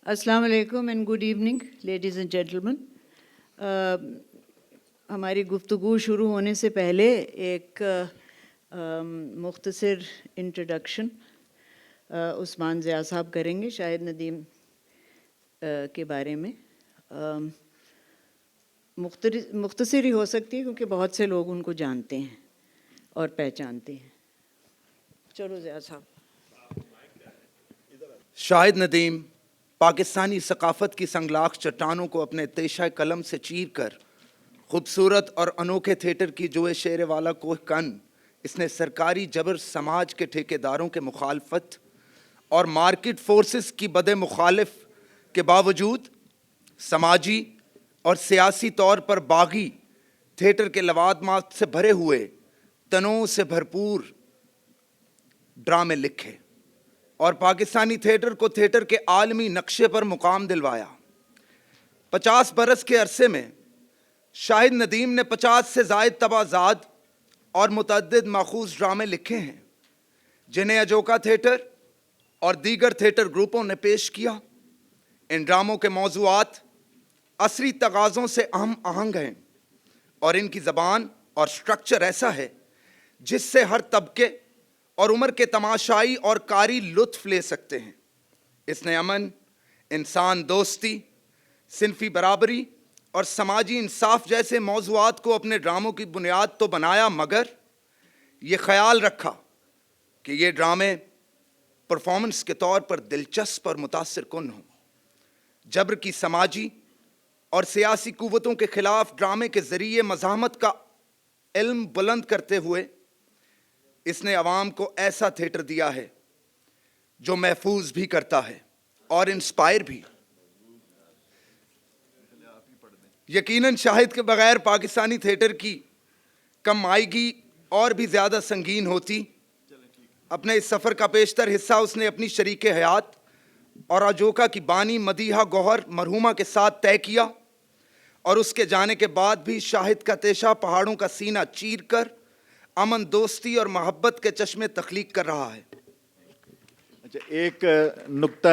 السلام علیکم and good evening ladies and gentlemen. ہماری گفتگو شروع ہونے سے پہلے ایک مختصر انٹروڈکشن عثمان ضیاء صاحب کریں گے شاہد ندیم کے بارے میں. مختصر ہی ہو سکتی ہے کیونکہ بہت سے لوگ ان کو جانتے ہیں اور پہچانتے ہیں. چلو ضیاء صاحب. شاہد ندیم پاکستانی ثقافت کی سنگلاخ چٹانوں کو اپنے تیشہ قلم سے چیر کر خوبصورت اور انوکھے تھیٹر کی جوئے شیر والا کوہ کن اس نے سرکاری جبر سماج کے ٹھیکیداروں کے مخالفت اور مارکیٹ فورسز کی بد مخالف کے باوجود سماجی اور سیاسی طور پر باغی تھیٹر کے لوازمات سے بھرے ہوئے تنوع سے بھرپور ڈرامے لکھے اور پاکستانی تھیٹر کو تھیٹر کے عالمی نقشے پر مقام دلوایا. 50 برس کے عرصے میں شاہد ندیم نے 50 سے زائد تبازاد اور متعدد ماخوذ ڈرامے لکھے ہیں جنہیں اجوکا تھیٹر اور دیگر تھیٹر گروپوں نے پیش کیا. ان ڈراموں کے موضوعات عصری تقاضوں سے اہم آہنگ ہیں اور ان کی زبان اور سٹرکچر ایسا ہے جس سے ہر طبقے اور عمر کے تماشائی اور قاری لطف لے سکتے ہیں. اس نے امن، انسان دوستی، صنفی برابری اور سماجی انصاف جیسے موضوعات کو اپنے ڈراموں کی بنیاد تو بنایا، مگر یہ خیال رکھا کہ یہ ڈرامے پرفارمنس کے طور پر دلچسپ اور متاثر کن ہوں. جبر کی سماجی اور سیاسی قوتوں کے خلاف ڈرامے کے ذریعے مزاحمت کا علم بلند کرتے ہوئے اس نے عوام کو ایسا تھیٹر دیا ہے جو محفوظ بھی کرتا ہے اور انسپائر بھی. یقیناً شاہد کے بغیر پاکستانی تھیٹر کی کمائیگی اور بھی زیادہ سنگین ہوتی. اپنے اس سفر کا بیشتر حصہ اس نے اپنی شریک حیات اور اجوکا کی بانی مدیحہ گوہر مرحومہ کے ساتھ طے کیا اور اس کے جانے کے بعد بھی شاہد کا تیشہ پہاڑوں کا سینہ چیر کر امن، دوستی اور محبت کے چشمے تخلیق کر رہا ہے. اچھا، ایک نقطۂ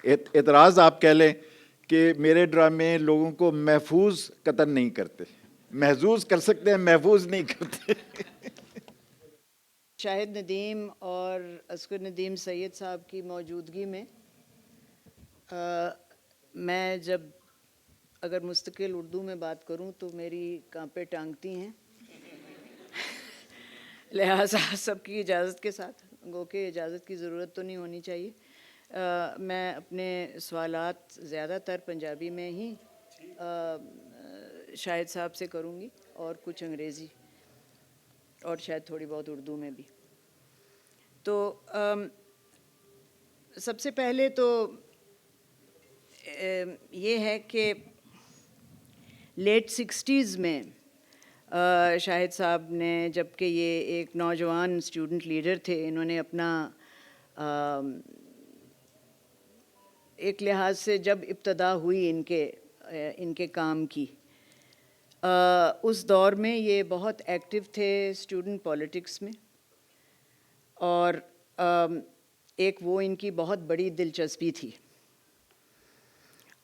اعتراض آپ کہہ لیں کہ میرے ڈرامے لوگوں کو محفوظ قطن نہیں کرتے. محظوظ کر سکتے ہیں، محفوظ نہیں کرتے. شاہد ندیم اور اصغر ندیم سید صاحب کی موجودگی میں میں جب اگر مستقل اردو میں بات کروں تو میری کانپیں ٹانگتی ہیں. لہٰذا سب کی اجازت کے ساتھ، گو کہ اجازت کی ضرورت تو نہیں ہونی چاہیے، میں اپنے سوالات زیادہ تر پنجابی میں ہی شاہد صاحب سے کروں گی اور کچھ انگریزی اور شاید تھوڑی بہت اردو میں بھی. تو سب سے پہلے تو یہ ہے کہ لیٹ 60s میں شاہد صاحب نے، جب کہ یہ ایک نوجوان اسٹوڈنٹ لیڈر تھے، انہوں نے اپنا ایک لحاظ سے جب ابتدا ہوئی ان کے کام کی، اس دور میں یہ بہت ایکٹیو تھے اسٹوڈنٹ پالیٹکس میں، اور ایک وہ ان کی بہت بڑی دلچسپی تھی.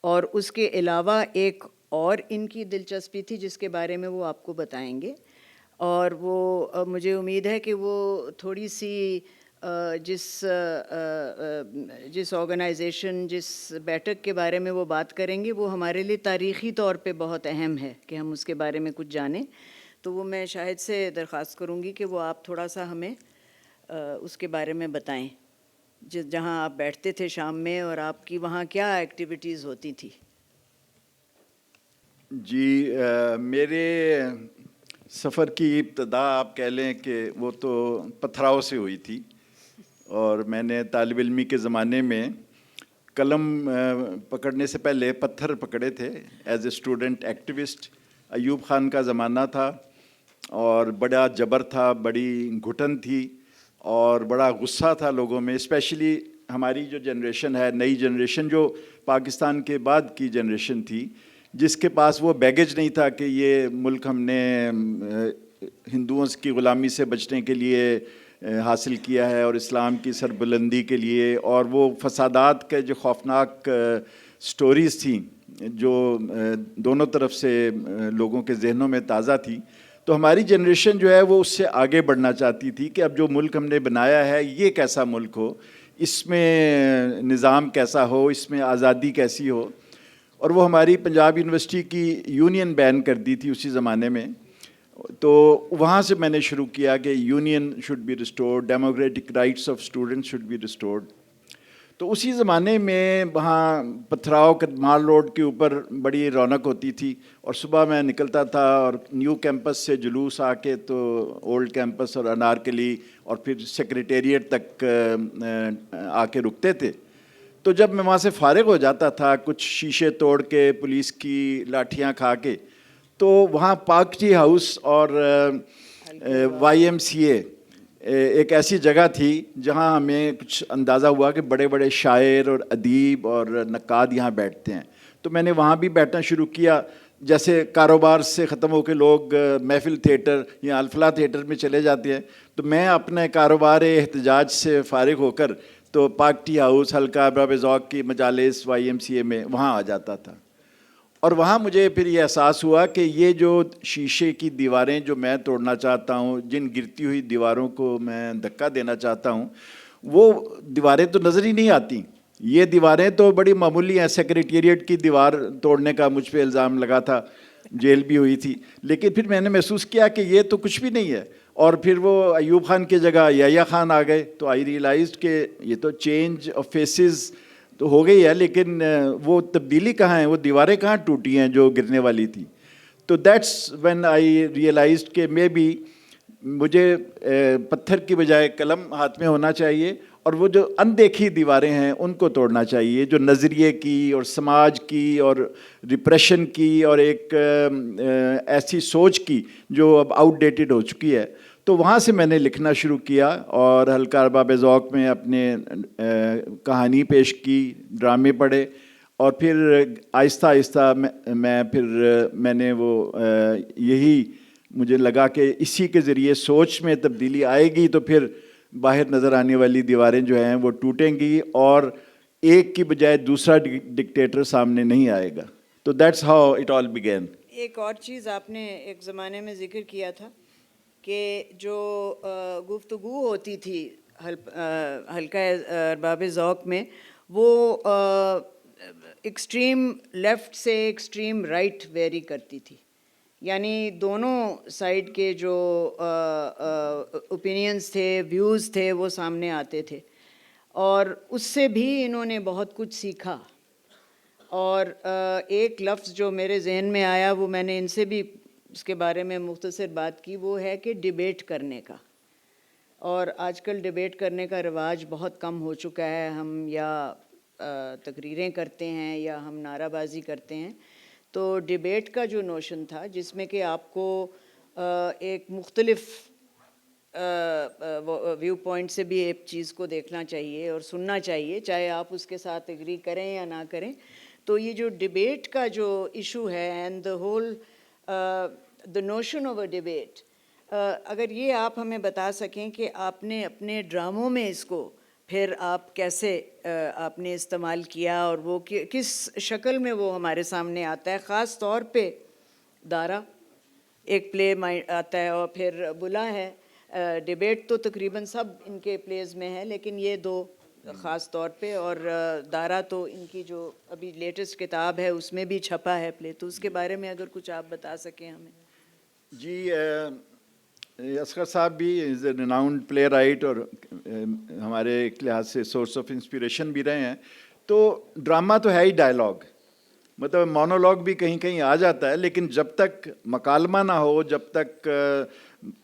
اور اس کے علاوہ ایک اور ان کی دلچسپی تھی جس کے بارے میں وہ آپ کو بتائیں گے، اور وہ مجھے امید ہے کہ وہ تھوڑی سی جس آرگنائزیشن، جس بیٹھک کے بارے میں وہ بات کریں گے وہ ہمارے لیے تاریخی طور پہ بہت اہم ہے کہ ہم اس کے بارے میں کچھ جانیں. تو وہ میں شاہد سے درخواست کروں گی کہ وہ آپ تھوڑا سا ہمیں اس کے بارے میں بتائیں، جہاں آپ بیٹھتے تھے شام میں اور آپ کی وہاں کیا ایکٹیویٹیز ہوتی تھی. جی، میرے سفر کی ابتدا آپ کہہ لیں کہ وہ تو پتھراؤ سے ہوئی تھی، اور میں نے طالب علمی کے زمانے میں قلم پکڑنے سے پہلے پتھر پکڑے تھے as a student activist. Ayub Khan کا زمانہ تھا اور بڑا جبر تھا، بڑی گھٹن تھی اور بڑا غصہ تھا لوگوں میں، اسپیشلی ہماری جو جنریشن ہے، نئی جنریشن جو پاکستان کے بعد کی جنریشن تھی، جس کے پاس وہ بیگیج نہیں تھا کہ یہ ملک ہم نے ہندوؤں کی غلامی سے بچنے کے لیے حاصل کیا ہے اور اسلام کی سربلندی کے لیے، اور وہ فسادات کے جو خوفناک سٹوریز تھیں جو دونوں طرف سے لوگوں کے ذہنوں میں تازہ تھی، تو ہماری جنریشن جو ہے وہ اس سے آگے بڑھنا چاہتی تھی کہ اب جو ملک ہم نے بنایا ہے یہ کیسا ملک ہو، اس میں نظام کیسا ہو، اس میں آزادی کیسی ہو. اور وہ ہماری پنجاب یونیورسٹی کی یونین بین کر دی تھی اسی زمانے میں. تو وہاں سے میں نے شروع کیا کہ union should be restored, democratic rights of student should be restored. تو اسی زمانے میں وہاں پتھراؤ مال روڈ کے اوپر بڑی رونق ہوتی تھی، اور صبح میں نکلتا تھا اور نیو کیمپس سے جلوس آ کے تو اولڈ کیمپس اور انارکلی اور پھر سیکریٹریٹ تک آ کے رکتے تھے. تو جب میں وہاں سے فارغ ہو جاتا تھا کچھ شیشے توڑ کے، پولیس کی لاٹھیاں کھا کے، تو وہاں پاک ٹی ہاؤس اور YMCA ایک ایسی جگہ تھی جہاں ہمیں کچھ اندازہ ہوا کہ بڑے بڑے شاعر اور ادیب اور نقاد یہاں بیٹھتے ہیں. تو میں نے وہاں بھی بیٹھنا شروع کیا. جیسے کاروبار سے ختم ہو کے لوگ محفل تھیٹر یا الفلاح تھیٹر میں چلے جاتے ہیں، تو میں اپنے کاروبار احتجاج سے فارغ ہو کر تو پاک ٹی ہاؤس، حلقہ ارباب ذوق کی مجالس YMCA میں وہاں آ جاتا تھا. اور وہاں مجھے پھر یہ احساس ہوا کہ یہ جو شیشے کی دیواریں جو میں توڑنا چاہتا ہوں، جن گرتی ہوئی دیواروں کو میں دھکا دینا چاہتا ہوں، وہ دیواریں تو نظر ہی نہیں آتی. یہ دیواریں تو بڑی معمولی ہیں. سیکریٹریٹ کی دیوار توڑنے کا مجھ پہ الزام لگا تھا، جیل بھی ہوئی تھی. لیکن پھر میں نے محسوس کیا کہ یہ تو کچھ بھی نہیں ہے. اور پھر وہ ایوب خان کی جگہ یحییٰ خان آ گئے، تو آئی ریئلائزڈ کہ یہ تو چینج آف فیسز تو ہو گئی ہے، لیکن وہ تبدیلی کہاں ہے، وہ دیواریں کہاں ٹوٹی ہیں جو گرنے والی تھی. تو دیٹس وین آئی ریئلائزڈ کہ مے بی مجھے پتھر کی بجائے قلم ہاتھ میں ہونا چاہیے، اور وہ جو اندیکھی دیواریں ہیں ان کو توڑنا چاہیے، جو نظریے کی اور سماج کی اور ریپریشن کی اور ایک ایسی سوچ کی جو اب آؤٹ ڈیٹڈ ہو چکی ہے. تو وہاں سے میں نے لکھنا شروع کیا اور حلقہ ارباب ذوق میں اپنے کہانی پیش کی، ڈرامے پڑھے، اور پھر آہستہ آہستہ میں نے وہ یہی مجھے لگا کہ اسی کے ذریعے سوچ میں تبدیلی آئے گی تو پھر باہر نظر آنے والی دیواریں جو ہیں وہ ٹوٹیں گی اور ایک کی بجائے دوسرا ڈکٹیٹر سامنے نہیں آئے گا. تو that's how it all begin. ایک اور چیز آپ نے ایک زمانے میں ذکر کیا تھا کہ جو گفتگو ہوتی تھی حلقہ ارباب ذوق میں، وہ ایکسٹریم لیفٹ سے ایکسٹریم رائٹ ویری کرتی تھی. یعنی دونوں سائڈ کے جو اوپینینز تھے، ویوز تھے، وہ سامنے آتے تھے، اور اس سے بھی انہوں نے بہت کچھ سیکھا. اور ایک لفظ جو میرے ذہن میں آیا، وہ میں نے ان سے بھی اس کے بارے میں مختصر بات کی، وہ ہے کہ ڈیبیٹ کرنے کا. اور آج کل ڈیبیٹ کرنے کا رواج بہت کم ہو چکا ہے. ہم یا تقریریں کرتے ہیں یا ہم نعرہ بازی کرتے ہیں. تو ڈیبیٹ کا جو نوشن تھا، جس میں کہ آپ کو ایک مختلف ویو پوائنٹ سے بھی ایک چیز کو دیکھنا چاہیے اور سننا چاہیے، چاہے آپ اس کے ساتھ ایگری کریں یا نہ کریں. تو یہ جو ڈیبیٹ کا جو ایشو ہے and the whole the notion of a debate, اگر یہ آپ ہمیں بتا سکیں کہ آپ نے اپنے ڈراموں میں اس کو پھر آپ کیسے آپ نے استعمال کیا، اور وہ کس شکل میں وہ ہمارے سامنے آتا ہے. خاص طور پہ دارا ایک پلے آتا ہے، اور پھر بلا ہے. ڈیبیٹ تو تقریباً سب ان کے پلیز میں ہے، لیکن یہ دو خاص طور پہ، اور دارا تو ان کی جو ابھی لیٹسٹ کتاب ہے اس میں بھی چھپا ہے پلے. تو اس کے بارے میں اگر کچھ آپ بتا سکیں ہمیں. جی، اصغر صاحب بھی از اے ریناؤنڈ پلے رائٹ اور ہمارے ایک لحاظ سے سورس آف انسپریشن بھی رہے ہیں. تو ڈرامہ تو ہے ہی ڈائلاگ، مطلب مونولوگ بھی کہیں کہیں آ جاتا ہے، لیکن جب تک مکالمہ نہ ہو، جب تک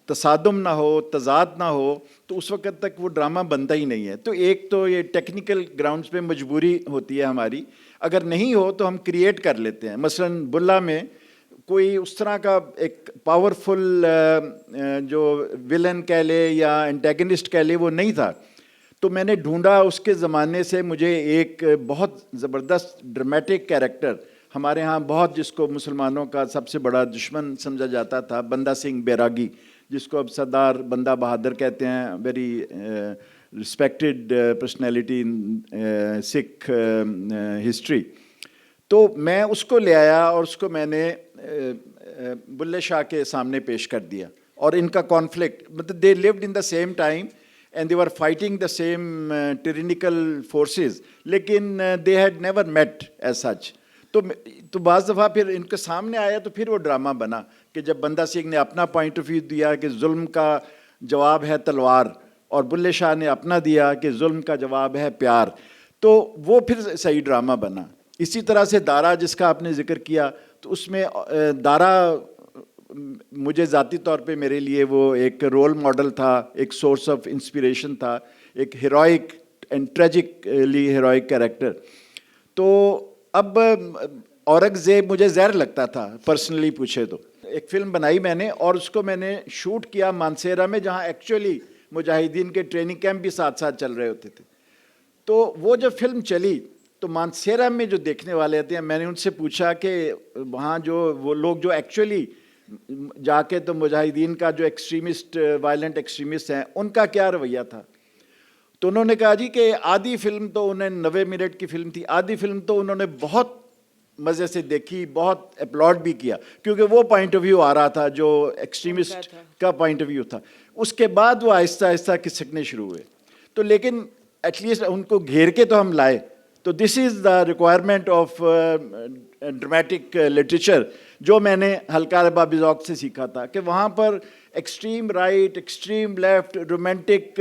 تصادم نہ ہو، تضاد نہ ہو، تو اس وقت تک وہ ڈرامہ بنتا ہی نہیں ہے. تو ایک تو یہ ٹیکنیکل گراؤنڈز پہ مجبوری ہوتی ہے ہماری، اگر نہیں ہو تو ہم کریٹ کر لیتے ہیں. مثلاً بلا میں کوئی اس طرح کا ایک پاورفل جو ولن کہہ لے یا انٹیگنسٹ کہہ لے وہ نہیں تھا. تو میں نے ڈھونڈا اس کے زمانے سے مجھے ایک بہت زبردست ڈرمیٹک کیریکٹر، ہمارے ہاں بہت جس کو مسلمانوں کا سب سے بڑا دشمن سمجھا جاتا تھا، بندہ سنگھ بیراگی، جس کو اب سردار بندہ بہادر کہتے ہیں, very respected personality in Sikh history. تو میں اس کو لے آیا اور اس کو میں نے بلے شاہ کے سامنے پیش کر دیا, اور ان کا کانفلکٹ, مطلب they lived in the same time and they were fighting the same tyrannical forces, لیکن they had never met as such. تو بعض دفعہ پھر ان کے سامنے آیا تو پھر وہ ڈرامہ بنا کہ جب بندہ سنگھ نے اپنا پوائنٹ آف ویو دیا کہ ظلم کا جواب ہے تلوار, اور بلے شاہ نے اپنا دیا کہ ظلم کا جواب ہے پیار, تو وہ پھر صحیح ڈرامہ بنا. اسی طرح سے دارا جس کا آپ نے ذکر کیا, تو اس میں دارا مجھے ذاتی طور پہ میرے لیے وہ ایک رول ماڈل تھا, ایک سورس آف انسپریشن تھا, ایک ہیروئک اینڈ ٹریجکلی ہیروئک کیریکٹر. تو اب اورنگزیب مجھے زہر لگتا تھا پرسنلی پوچھے تو. ایک فلم بنائی میں نے اور اس کو میں نے شوٹ کیا مانسیرا میں, جہاں ایکچولی مجاہدین کے ٹریننگ کیمپ بھی ساتھ ساتھ چل رہے ہوتے تھے. تو وہ جب فلم چلی تو مانسیرا میں جو دیکھنے والے آتے ہیں, میں نے ان سے پوچھا کہ وہاں جو وہ لوگ جو ایکچولی جا کے تو مجاہدین کا جو ایکسٹریمسٹ وائلنٹ ایکسٹریمسٹ ہیں ان کا کیا رویہ تھا. تو انہوں نے کہا جی کہ آدھی فلم تو انہیں 90 منٹ کی فلم تھی, آدھی فلم تو انہوں نے بہت مزے سے دیکھی, بہت اپلاڈ بھی کیا, کیونکہ وہ پوائنٹ آف ویو آ رہا تھا جو ایکسٹریمسٹ کا پوائنٹ آف ویو تھا. اس کے بعد وہ آہستہ آہستہ کھسکنے شروع ہوئے. تو لیکن ایٹ لیسٹ ان کو گھیر کے تو ہم لائے. تو this is the requirement of dramatic literature, جو میں نے ہلکا بابی ذوق سے سیکھا تھا, کہ وہاں پر extreme right, extreme left, romantic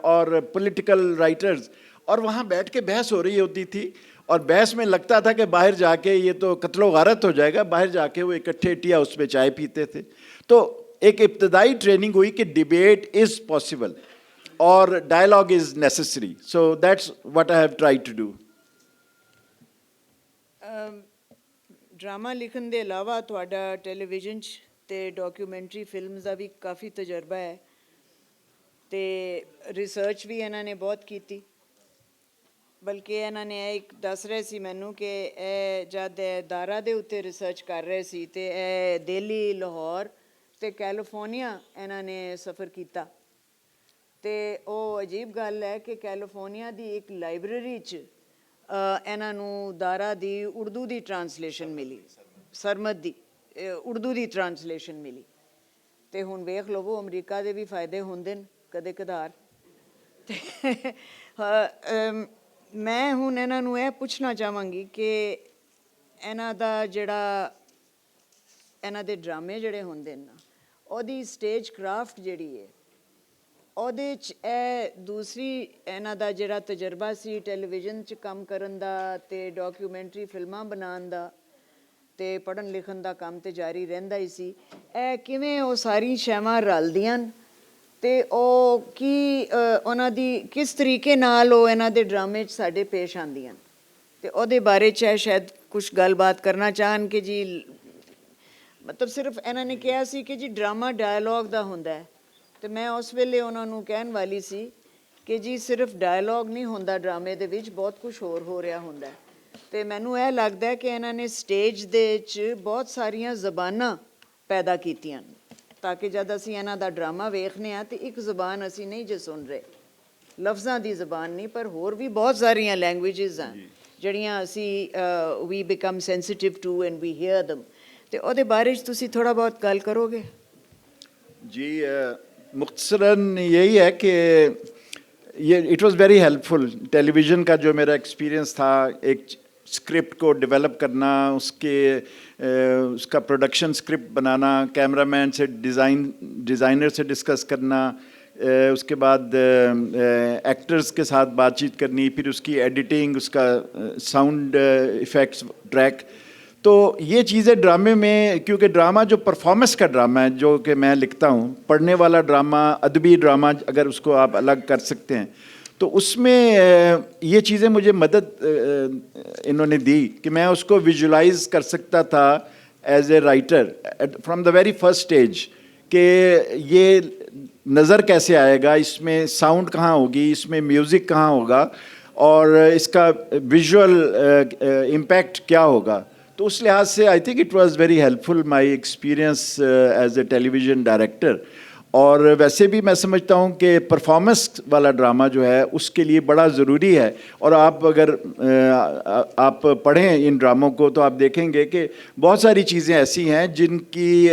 اور پولیٹیکل رائٹرز, اور وہاں بیٹھ کے بحث ہو رہی ہوتی تھی, اور بحث میں لگتا تھا کہ باہر جا کے یہ تو قتل و غارت ہو جائے گا. باہر جا کے وہ اکٹھے ٹیا اس میں چائے پیتے تھے. تو ایک ابتدائی ٹریننگ ہوئی کہ ڈیبیٹ از پاسبل اور dialogue is necessary. So that's what I have tried to do. Drama لکھن دے علاوہ ਤੁਹਾਡਾ ਟੈਲੀਵਿਜ਼ਨ 'ਚ ਤੇ ਡਾਕੂਮੈਂਟਰੀ ਫਿਲਮਸ ਦਾ ਵੀ ਕਾਫੀ ਤਜਰਬਾ ਹੈ, ਤੇ ਰਿਸਰਚ ਵੀ ਇਹਨਾਂ ਨੇ ਬਹੁਤ ਕੀਤੀ. ਬਲਕਿ ਇਹਨਾਂ ਨੇ ਇਹ ਇੱਕ ਦੱਸ ਰਹੇ ਸੀ ਮੈਨੂੰ ਕਿ ਇਹ ਜਦ ਦਾਰਾ ਦੇ ਉੱਤੇ ਰਿਸਰਚ ਕਰ ਰਹੇ ਸੀ ਤੇ ਇਹ ਦਿੱਲੀ, ਲਾਹੌਰ ਤੇ ਕੈਲੀਫੋਰਨੀਆ ਇਹਨਾਂ ਨੇ ਸਫ਼ਰ ਕੀਤਾ. ਤੇ ਉਹ ਅਜੀਬ ਗੱਲ ਹੈ ਕਿ ਕੈਲੀਫੋਰਨੀਆ ਦੀ ਇੱਕ ਲਾਇਬ੍ਰੇਰੀ 'ਚ ਇਹਨਾਂ ਨੂੰ ਦਾਰਾ ਦੀ ਉਰਦੂ ਦੀ ਟਰਾਂਸਲੇਸ਼ਨ ਮਿਲੀ, ਸਰਮਦ ਦੀ ਉਰਦੂ ਦੀ ਟਰਾਂਸਲੇਸ਼ਨ ਮਿਲੀ. ਤੇ ਹੁਣ ਵੇਖ ਲਵੋ ਅਮਰੀਕਾ ਦੇ ਵੀ ਫਾਇਦੇ ਹੁੰਦੇ ਨੇ ਕਦੇ ਕਦਾਰ. ਤੇ ਮੈਂ ਹੁਣ ਇਹਨਾਂ ਨੂੰ ਇਹ ਪੁੱਛਣਾ ਚਾਹਾਂਗੀ ਕਿ ਇਹਨਾਂ ਦਾ ਜਿਹੜਾ ਇਹਨਾਂ ਦੇ ਡਰਾਮੇ ਜਿਹੜੇ ਹੁੰਦੇ ਨੇ ਨਾ, ਉਹਦੀ ਸਟੇਜ ਕਰਾਫਟ ਜਿਹੜੀ ਹੈ, ਉਹਦੇ 'ਚ ਇਹ ਦੂਸਰੀ ਇਹਨਾਂ ਦਾ ਜਿਹੜਾ ਤਜਰਬਾ ਸੀ ਟੈਲੀਵਿਜ਼ਨ 'ਚ ਕੰਮ ਕਰਨ ਦਾ ਅਤੇ ਡਾਕੂਮੈਂਟਰੀ ਫਿਲਮਾਂ ਬਣਾਉਣ ਦਾ ਅਤੇ ਪੜ੍ਹਨ ਲਿਖਣ ਦਾ ਕੰਮ ਤਾਂ ਜਾਰੀ ਰਹਿੰਦਾ ਹੀ ਸੀ, ਇਹ ਕਿਵੇਂ ਉਹ ਸਾਰੀ ਸ਼ੈਵਾਂ ਰਲਦੀਆਂ ਨੇ ਅਤੇ ਉਹ ਕੀ ਉਹਨਾਂ ਦੀ ਕਿਸ ਤਰੀਕੇ ਨਾਲ ਉਹ ਇਹਨਾਂ ਦੇ ਡਰਾਮੇ 'ਚ ਸਾਡੇ ਪੇਸ਼ ਆਉਂਦੀਆਂ ਨੇ, ਅਤੇ ਉਹਦੇ ਬਾਰੇ 'ਚ ਸ਼ਾਇਦ ਕੁਛ ਗੱਲਬਾਤ ਕਰਨਾ ਚਾਹਣ ਕਿ ਜੀ ਮਤਲਬ ਸਿਰਫ ਇਹਨਾਂ ਨੇ ਕਿਹਾ ਸੀ ਕਿ ਜੀ ਡਰਾਮਾ ਡਾਇਲੋਗ ਦਾ ਹੁੰਦਾ ਹੈ, ਅਤੇ ਮੈਂ ਉਸ ਵੇਲੇ ਉਹਨਾਂ ਨੂੰ ਕਹਿਣ ਵਾਲੀ ਸੀ ਕਿ ਜੀ ਸਿਰਫ ਡਾਇਲੋਗ ਨਹੀਂ ਹੁੰਦਾ ਡਰਾਮੇ ਦੇ ਵਿੱਚ, ਬਹੁਤ ਕੁਛ ਹੋਰ ਹੋ ਰਿਹਾ ਹੁੰਦਾ. ਅਤੇ ਮੈਨੂੰ ਇਹ ਲੱਗਦਾ ਕਿ ਇਹਨਾਂ ਨੇ ਸਟੇਜ ਦੇ 'ਚ ਬਹੁਤ ਸਾਰੀਆਂ ਜ਼ਬਾਨਾਂ ਪੈਦਾ ਕੀਤੀਆਂ ਨੇ, ਤਾਂ ਕਿ ਜਦ ਅਸੀਂ ਇਹਨਾਂ ਦਾ ਡਰਾਮਾ ਵੇਖਦੇ ਹਾਂ ਤਾਂ ਇੱਕ ਜ਼ਬਾਨ ਅਸੀਂ ਨਹੀਂ ਜੇ ਸੁਣ ਰਹੇ, ਲਫ਼ਜ਼ਾਂ ਦੀ ਜ਼ਬਾਨ ਨਹੀਂ, ਪਰ ਹੋਰ ਵੀ ਬਹੁਤ ਸਾਰੀਆਂ ਲੈਂਗੁਏਜਿਸ ਹਨ ਜਿਹੜੀਆਂ ਅਸੀਂ we become sensitive to and we hear them. ਅਤੇ ਉਹਦੇ ਬਾਰੇ 'ਚ ਤੁਸੀਂ ਥੋੜ੍ਹਾ ਬਹੁਤ ਗੱਲ ਕਰੋਗੇ؟ جی مختصراً یہی ہے کہ یہ it was very helpful. Television کا جو میرا ایکسپیرینس تھا, ایک اسکرپٹ کو ڈیولپ کرنا, اس کا پروڈکشن اسکرپٹ بنانا, کیمرہ مین سے ڈیزائنر سے ڈسکس کرنا, اس کے بعد ایکٹرز کے ساتھ بات چیت کرنی, پھر اس کی ایڈیٹنگ, اس کا ساؤنڈ ایفیکٹس ٹریک. تو یہ چیزیں ڈرامے میں, کیونکہ ڈرامہ جو پرفارمنس کا ڈرامہ ہے جو کہ میں لکھتا ہوں, پڑھنے والا ڈرامہ, ادبی ڈرامہ اگر اس کو آپ الگ کر سکتے ہیں, تو اس میں یہ چیزیں مجھے مدد انہوں نے دی کہ میں اس کو ویژولائز کر سکتا تھا as a writer from the very first stage, کہ یہ نظر کیسے آئے گا, اس میں ساؤنڈ کہاں ہوگی, اس میں میوزک کہاں ہوگا, اور اس کا ویژول امپیکٹ کیا ہوگا. تو اس لحاظ سے I think it was very helpful my experience as a television director. اور ویسے بھی میں سمجھتا ہوں کہ پرفارمنس والا ڈرامہ جو ہے اس کے لیے بڑا ضروری ہے. اور آپ اگر آپ پڑھیں ان ڈراموں کو تو آپ دیکھیں گے کہ بہت ساری چیزیں ایسی ہیں جن کی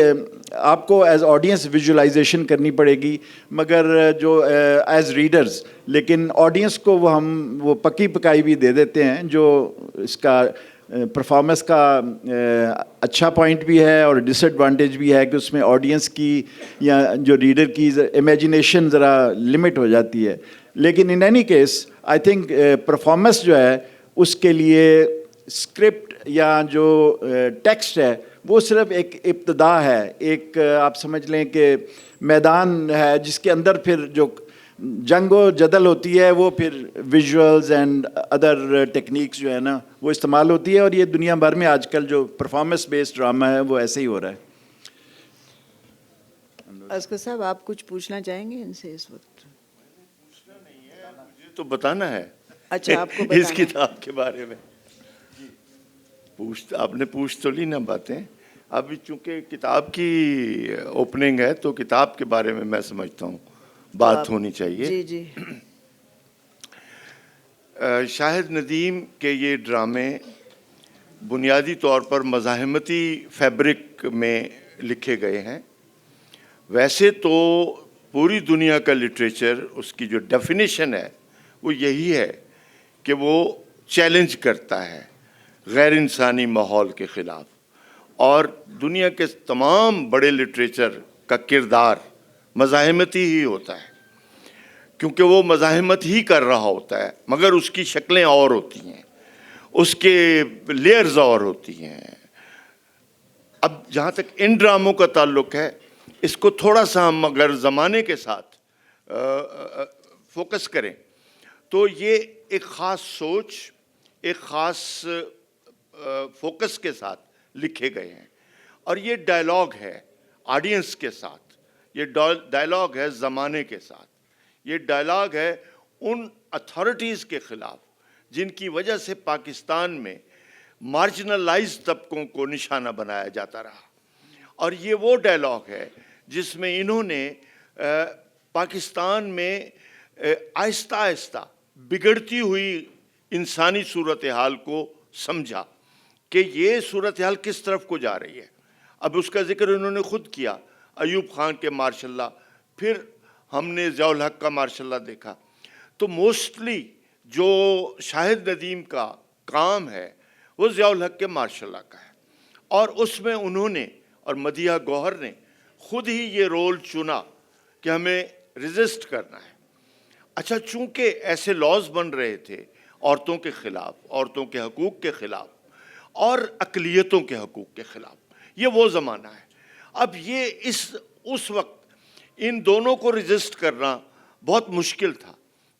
آپ کو ایز آڈینس ویژولائزیشن کرنی پڑے گی, مگر جو ایز ریڈرز, لیکن آڈینس کو وہ پکی پکائی بھی دے دیتے ہیں. جو اس کا پرفارمنس کا اچھا پوائنٹ بھی ہے اور ڈس ایڈوانٹیج بھی ہے کہ اس میں آڈینس کی یا جو ریڈر کی امیجنیشن ذرا لمٹ ہو جاتی ہے. لیکن in any case I think performance جو ہے اس کے لیے اسکرپٹ یا جو ٹیکسٹ ہے وہ صرف ایک ابتدا ہے, ایک آپ سمجھ لیں کہ میدان ہے جس کے اندر پھر جو جنگ و جدل ہوتی ہے وہ پھر ویژولز اینڈ ادر ٹیکنیکس جو ہے نا وہ استعمال ہوتی ہے. اور یہ دنیا بھر میں آج کل جو پرفارمنس بیسڈ ڈرامہ ہے وہ ایسے ہی ہو رہا ہے. اصغر صاحب آپ کچھ پوچھنا چاہیں گے ان سے اس وقت؟ مجھے تو بتانا ہے. اچھا آپ کو اس کتاب کے بارے میں آپ نے پوچھ تو لی نا باتیں. اب چونکہ کتاب کی اوپننگ ہے تو کتاب کے بارے میں سمجھتا ہوں بات ہونی چاہیے. جی جی. شاہد ندیم کے یہ ڈرامے بنیادی طور پر مزاحمتی فیبرک میں لکھے گئے ہیں. ویسے تو پوری دنیا کا لٹریچر اس کی جو ڈیفینیشن ہے وہ یہی ہے کہ وہ چیلنج کرتا ہے غیر انسانی ماحول کے خلاف, اور دنیا کے تمام بڑے لٹریچر کا کردار مزاحمتی ہی ہوتا ہے, کیونکہ وہ مزاحمت ہی کر رہا ہوتا ہے مگر اس کی شکلیں اور ہوتی ہیں, اس کے لیئرز اور ہوتی ہیں. اب جہاں تک ان ڈراموں کا تعلق ہے, اس کو تھوڑا سا ہم اگر زمانے کے ساتھ فوکس کریں تو یہ ایک خاص سوچ, ایک خاص فوکس کے ساتھ لکھے گئے ہیں. اور یہ ڈائلاگ ہے آڈینس کے ساتھ, یہ ڈائلاگ ہے زمانے کے ساتھ, یہ ڈائلاگ ہے ان اتھارٹیز کے خلاف جن کی وجہ سے پاکستان میں مارجنلائز طبقوں کو نشانہ بنایا جاتا رہا. اور یہ وہ ڈائلاگ ہے جس میں انہوں نے پاکستان میں آہستہ آہستہ بگڑتی ہوئی انسانی صورتحال کو سمجھا کہ یہ صورتحال کس طرف کو جا رہی ہے. اب اس کا ذکر انہوں نے خود کیا, ایوب خان کے ماشاء اللہ, پھر ہم نے ضیاء الحق کا ماشاء اللہ دیکھا. تو موسٹلی جو شاہد ندیم کا کام ہے وہ ضیاء الحق کے ماشاء اللہ کا ہے, اور اس میں انہوں نے اور مدیحہ گوہر نے خود ہی یہ رول چنا کہ ہمیں ریزسٹ کرنا ہے. اچھا, چونکہ ایسے لاز بن رہے تھے عورتوں کے خلاف, عورتوں کے حقوق کے خلاف اور اقلیتوں کے حقوق کے خلاف, یہ وہ زمانہ ہے. اب یہ اس وقت ان دونوں کو ریزسٹ کرنا بہت مشکل تھا,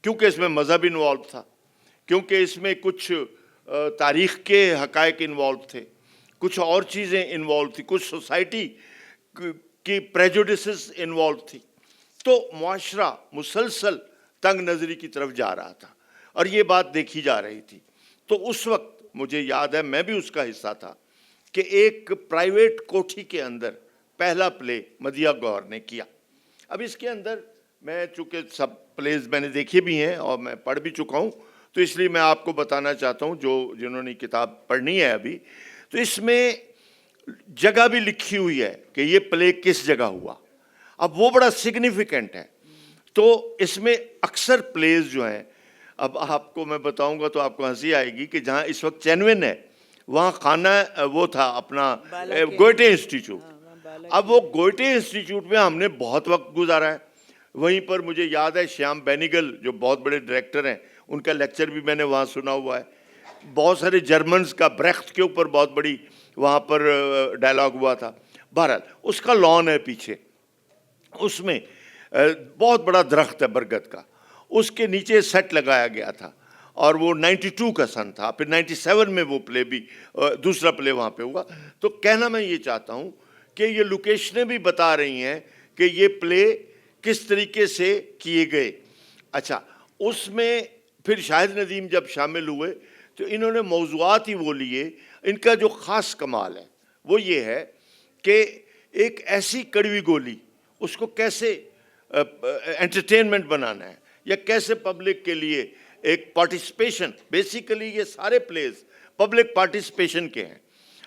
کیونکہ اس میں مذہب انوالو تھا, کیونکہ اس میں کچھ تاریخ کے حقائق انوالو تھے, کچھ اور چیزیں انوالو تھی, کچھ سوسائٹی کی پریجوڈسز انوالو تھی. تو معاشرہ مسلسل تنگ نظری کی طرف جا رہا تھا اور یہ بات دیکھی جا رہی تھی. تو اس وقت مجھے یاد ہے, میں بھی اس کا حصہ تھا, کہ ایک پرائیویٹ کوٹھی کے اندر پہلا پلے مدیحہ گوہر نے کیا. اب اس کے اندر میں چونکہ سب پلیز میں نے دیکھے بھی ہیں اور میں پڑھ بھی چکا ہوں, تو اس لیے میں آپ کو بتانا چاہتا ہوں جنہوں نے کتاب پڑھنی ہے ابھی, تو اس میں جگہ بھی لکھی ہوئی ہے کہ یہ پلے کس جگہ ہوا. اب وہ بڑا سگنیفیکنٹ ہے. تو اس میں اکثر پلیز جو ہیں, اب آپ کو میں بتاؤں گا تو آپ کو ہنسی آئے گی, کہ جہاں اس وقت چینوین ہے وہاں خانہ وہ تھا اپنا گوئٹے انسٹیٹیوٹ. اب وہ گوئٹے انسٹیٹیوٹ میں ہم نے بہت وقت گزارا ہے. وہیں پر مجھے یاد ہے شیام بینیگل جو بہت بڑے ڈائریکٹر ہیں, ان کا لیکچر بھی میں نے وہاں سنا ہوا ہے. بہت سارے جرمنز کا برخت کے اوپر بہت بڑی وہاں پر ڈائلاگ ہوا تھا. بہرحال اس کا لان ہے پیچھے, اس میں بہت بڑا درخت ہے برگد کا, اس کے نیچے سیٹ لگایا گیا تھا, اور وہ 92 کا سن تھا. پھر 97 میں وہ پلے بھی, دوسرا پلے وہاں پہ ہوا. تو کہنا میں یہ چاہتا ہوں کہ یہ لوکیشنیں بھی بتا رہی ہیں کہ یہ پلے کس طریقے سے کیے گئے. اچھا, اس میں پھر شاہد ندیم جب شامل ہوئے تو انہوں نے موضوعات ہی وہ لیے. ان کا جو خاص کمال ہے وہ یہ ہے کہ ایک ایسی کڑوی گولی اس کو کیسے انٹرٹینمنٹ بنانا ہے یا کیسے پبلک کے لیے ایک پارٹیسپیشن. بیسیکلی یہ سارے پلیز پبلک پارٹیسپیشن کے ہیں.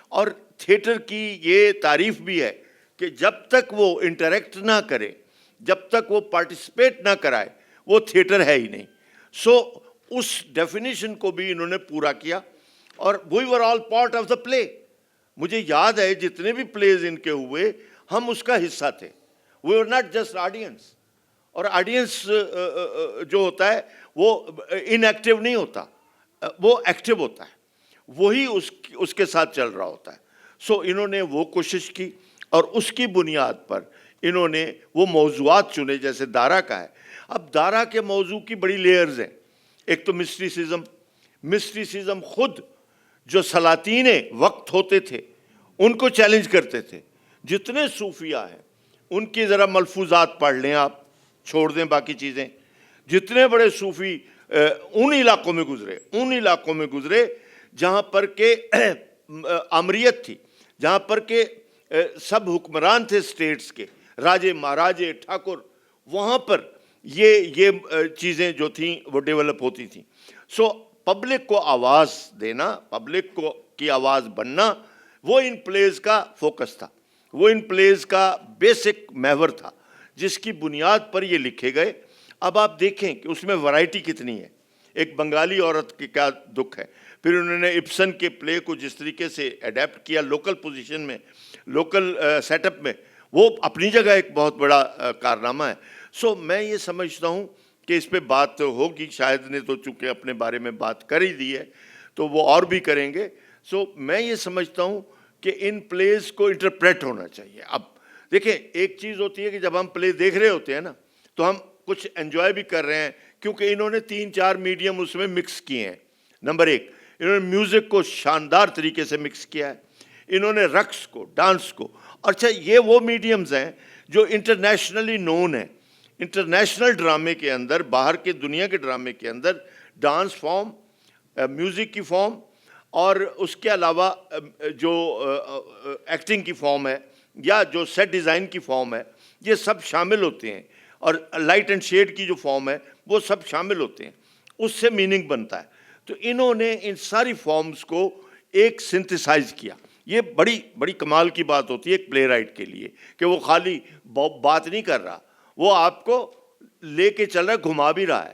اور تھیٹر کی یہ تعریف بھی ہے کہ جب تک وہ انٹریکٹ نہ کرے, جب تک وہ پارٹیسپیٹ نہ کرائے, وہ تھیٹر ہے ہی نہیں. سو اس ڈیفینیشن کو بھی انہوں نے پورا کیا. اور وی ور آل پارٹ آف دا پلے. مجھے یاد ہے جتنے بھی پلیز ان کے ہوئے ہم اس کا حصہ تھے. وی ور ناٹ جسٹ آڈینس. اور آڈینس جو ہوتا ہے وہ ان ایکٹیو نہیں ہوتا, وہ ایکٹیو ہوتا ہے, وہی اس کے ساتھ چل رہا ہوتا ہے. سو انہوں نے وہ کوشش کی اور اس کی بنیاد پر انہوں نے وہ موضوعات چنے جیسے دارا کا ہے. اب دارا کے موضوع کی بڑی لیئرز ہیں. ایک تو مسٹیسزم. مسٹیسزم خود جو سلاطین وقت ہوتے تھے ان کو چیلنج کرتے تھے. جتنے صوفیاء ہیں ان کی ذرا ملفوظات پڑھ لیں آپ, چھوڑ دیں باقی چیزیں. جتنے بڑے صوفی ان علاقوں میں گزرے جہاں پر کہ آمریت تھی, جہاں پر کہ سب حکمران تھے اسٹیٹس کے, راجے مہاراجے ٹھاکر, وہاں پر یہ چیزیں جو تھیں وہ ڈیولپ ہوتی تھیں. سو پبلک کو آواز دینا, پبلک کو کی آواز بننا, وہ ان پلیز کا فوکس تھا, وہ ان پلیز کا بیسک محور تھا جس کی بنیاد پر یہ لکھے گئے. اب آپ دیکھیں کہ اس میں ورائٹی کتنی ہے. ایک بنگالی عورت کی کیا دکھ ہے. پھر انہوں نے ابسن کے پلے کو جس طریقے سے اڈیپٹ کیا لوکل پوزیشن میں, لوکل سیٹ اپ میں, وہ اپنی جگہ ایک بہت بڑا کارنامہ ہے. سو میں یہ سمجھتا ہوں کہ اس پہ بات ہوگی. شاہد نے تو چونکہ اپنے بارے میں بات کر ہی دی ہے تو وہ اور بھی کریں گے. سو میں یہ سمجھتا ہوں کہ ان پلیز کو انٹرپریٹ ہونا چاہیے. اب دیکھیں ایک چیز ہوتی ہے کہ جب ہم پلے دیکھ رہے ہوتے ہیں نا تو ہم کچھ انجوائے بھی کر رہے ہیں کیونکہ انہوں نے 3-4 میڈیم اس میں مکس کیے ہیں. نمبر 1, انہوں نے میوزک کو شاندار طریقے سے مکس کیا ہے. انہوں نے رقص کو, ڈانس کو. اچھا یہ وہ میڈیمز ہیں جو انٹرنیشنلی نون ہیں. انٹرنیشنل ڈرامے کے اندر, باہر کے دنیا کے ڈرامے کے اندر ڈانس فارم, میوزک کی فارم اور اس کے علاوہ جو ایکٹنگ کی فارم ہے یا جو سیٹ ڈیزائن کی فارم ہے, یہ سب شامل ہوتے ہیں. اور لائٹ اینڈ شیڈ کی جو فارم ہے وہ سب شامل ہوتے ہیں. اس سے میننگ بنتا ہے. تو انہوں نے ان ساری فارمز کو ایک سنتھسائز کیا. یہ بڑی کمال کی بات ہوتی ہے ایک پلے رائٹ کے لیے کہ وہ خالی بات نہیں کر رہا, وہ آپ کو لے کے چل رہا ہے, گھما بھی رہا ہے.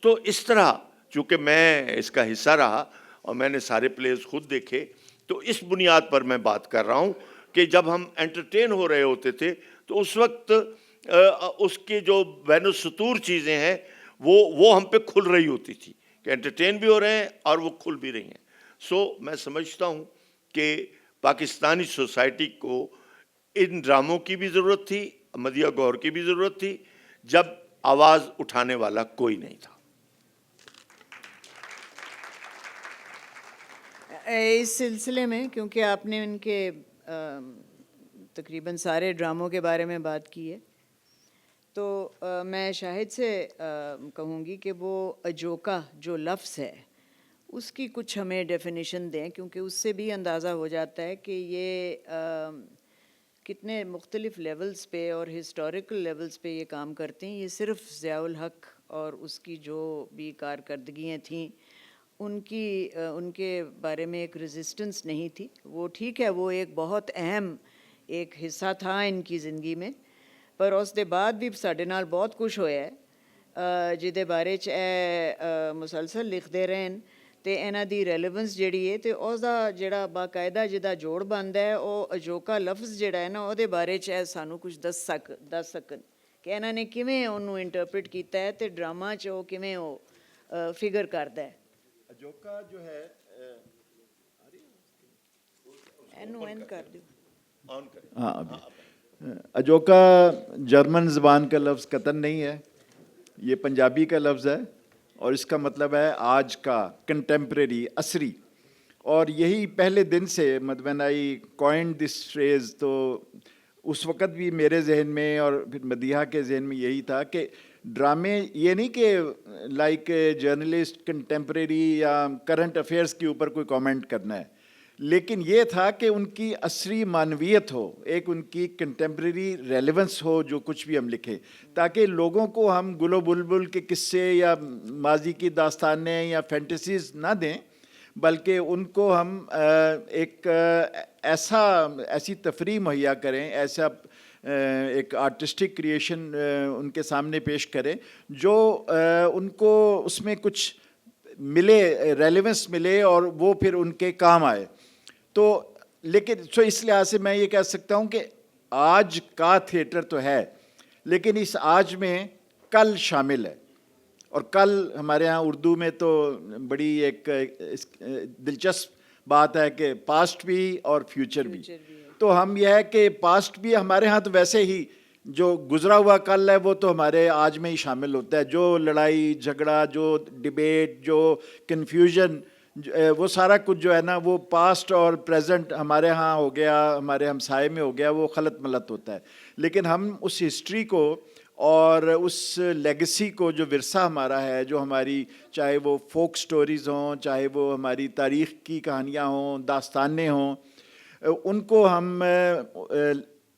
تو اس طرح چونکہ میں اس کا حصہ رہا اور میں نے سارے پلیز خود دیکھے, تو اس بنیاد پر میں بات کر رہا ہوں کہ جب ہم انٹرٹین ہو رہے ہوتے تھے تو اس وقت اس کے جو بین السطور چیزیں ہیں وہ ہم پہ کھل رہی ہوتی تھی کہ انٹرٹین بھی ہو رہے ہیں اور وہ کھل بھی رہی ہیں. سو میں سمجھتا ہوں کہ پاکستانی سوسائٹی کو ان ڈراموں کی بھی ضرورت تھی, مدیحہ گوہر کی بھی ضرورت تھی, جب آواز اٹھانے والا کوئی نہیں تھا. اس سلسلے میں کیونکہ آپ نے ان کے تقریباً سارے ڈراموں کے بارے میں بات کی ہے تو میں شاہد سے کہوں گی کہ وہ اجوکا جو لفظ ہے اس کی کچھ ہمیں ڈیفینیشن دیں, کیونکہ اس سے بھی اندازہ ہو جاتا ہے کہ یہ کتنے مختلف لیولز پہ اور ہسٹوریکل لیولز پہ یہ کام کرتے ہیں. یہ صرف ضیاء الحق اور اس کی جو بھی کارکردگیاں تھیں ان کے بارے میں ایک ریزسٹنس نہیں تھی. وہ ٹھیک ہے, وہ ایک بہت اہم ایک حصہ تھا ان کی زندگی میں, پر اس دے بعد بھی ساڈے نال بہت کچھ ہویا ہے جہدے بارے چ مسلسل لکھتے رہن تے انہاں دی ریلیونس جڑی ہے تے اس دا جڑا باقاعدہ جدا جوڑ بندا ہے او اجوکا لفظ جڑا ہے نا او دے بارے چ سانو کچھ دس سکن کہ انہاں نے کیویں اونوں انٹرپریٹ کیتا ہے تے ڈرامہ چ او کیویں او فگر کردا ہے. اجوکا جو ہے اینو این کر دیو. ہاں اجوکا جرمن زبان کا لفظ قطن نہیں ہے, یہ پنجابی کا لفظ ہے اور اس کا مطلب ہے آج کا, کنٹمپریری, عصری. اور یہی پہلے دن سے when I coined this phrase تو اس وقت بھی میرے ذہن میں اور پھر مدیحہ کے ذہن میں یہی تھا کہ ڈرامے یہ نہیں کہ لائک جرنلسٹ کنٹمپریری یا کرنٹ افیئرس کے اوپر کوئی کامنٹ کرنا ہے، لیکن یہ تھا کہ ان کی عصری معنویت ہو، ایک ان کی کنٹمپریری ریلیونس ہو جو کچھ بھی ہم لکھیں، تاکہ لوگوں کو ہم گل و بلبل کے قصے یا ماضی کی داستانیں یا فینٹیسیز نہ دیں، بلکہ ان کو ہم ایک ایسی تفریح مہیا کریں، ایسا ایک آرٹسٹک کریشن ان کے سامنے پیش کریں جو ان کو اس میں کچھ ملے، ریلیونس ملے اور وہ پھر ان کے کام آئے۔ تو لیکن اس لحاظ سے میں یہ کہہ سکتا ہوں کہ آج کا تھیٹر تو ہے، لیکن اس آج میں کل شامل ہے، اور کل ہمارے ہاں اردو میں تو بڑی ایک دلچسپ بات ہے کہ پاسٹ بھی اور فیوچر بھی۔ تو ہم یہ ہے کہ پاسٹ بھی ہمارے ہاں تو ویسے ہی جو گزرا ہوا کل ہے وہ تو ہمارے آج میں ہی شامل ہوتا ہے، جو لڑائی جھگڑا، جو ڈیبیٹ، جو کنفیوژن، وہ سارا کچھ جو ہے نا وہ پاسٹ اور پریزنٹ ہمارے ہاں ہو گیا، ہمارے ہمسائے میں ہو گیا، وہ خلط ملط ہوتا ہے۔ لیکن ہم اس ہسٹری کو اور اس لیگیسی کو، جو ورثہ ہمارا ہے، جو ہماری چاہے وہ فوک سٹوریز ہوں، چاہے وہ ہماری تاریخ کی کہانیاں ہوں، داستانیں ہوں، ان کو ہم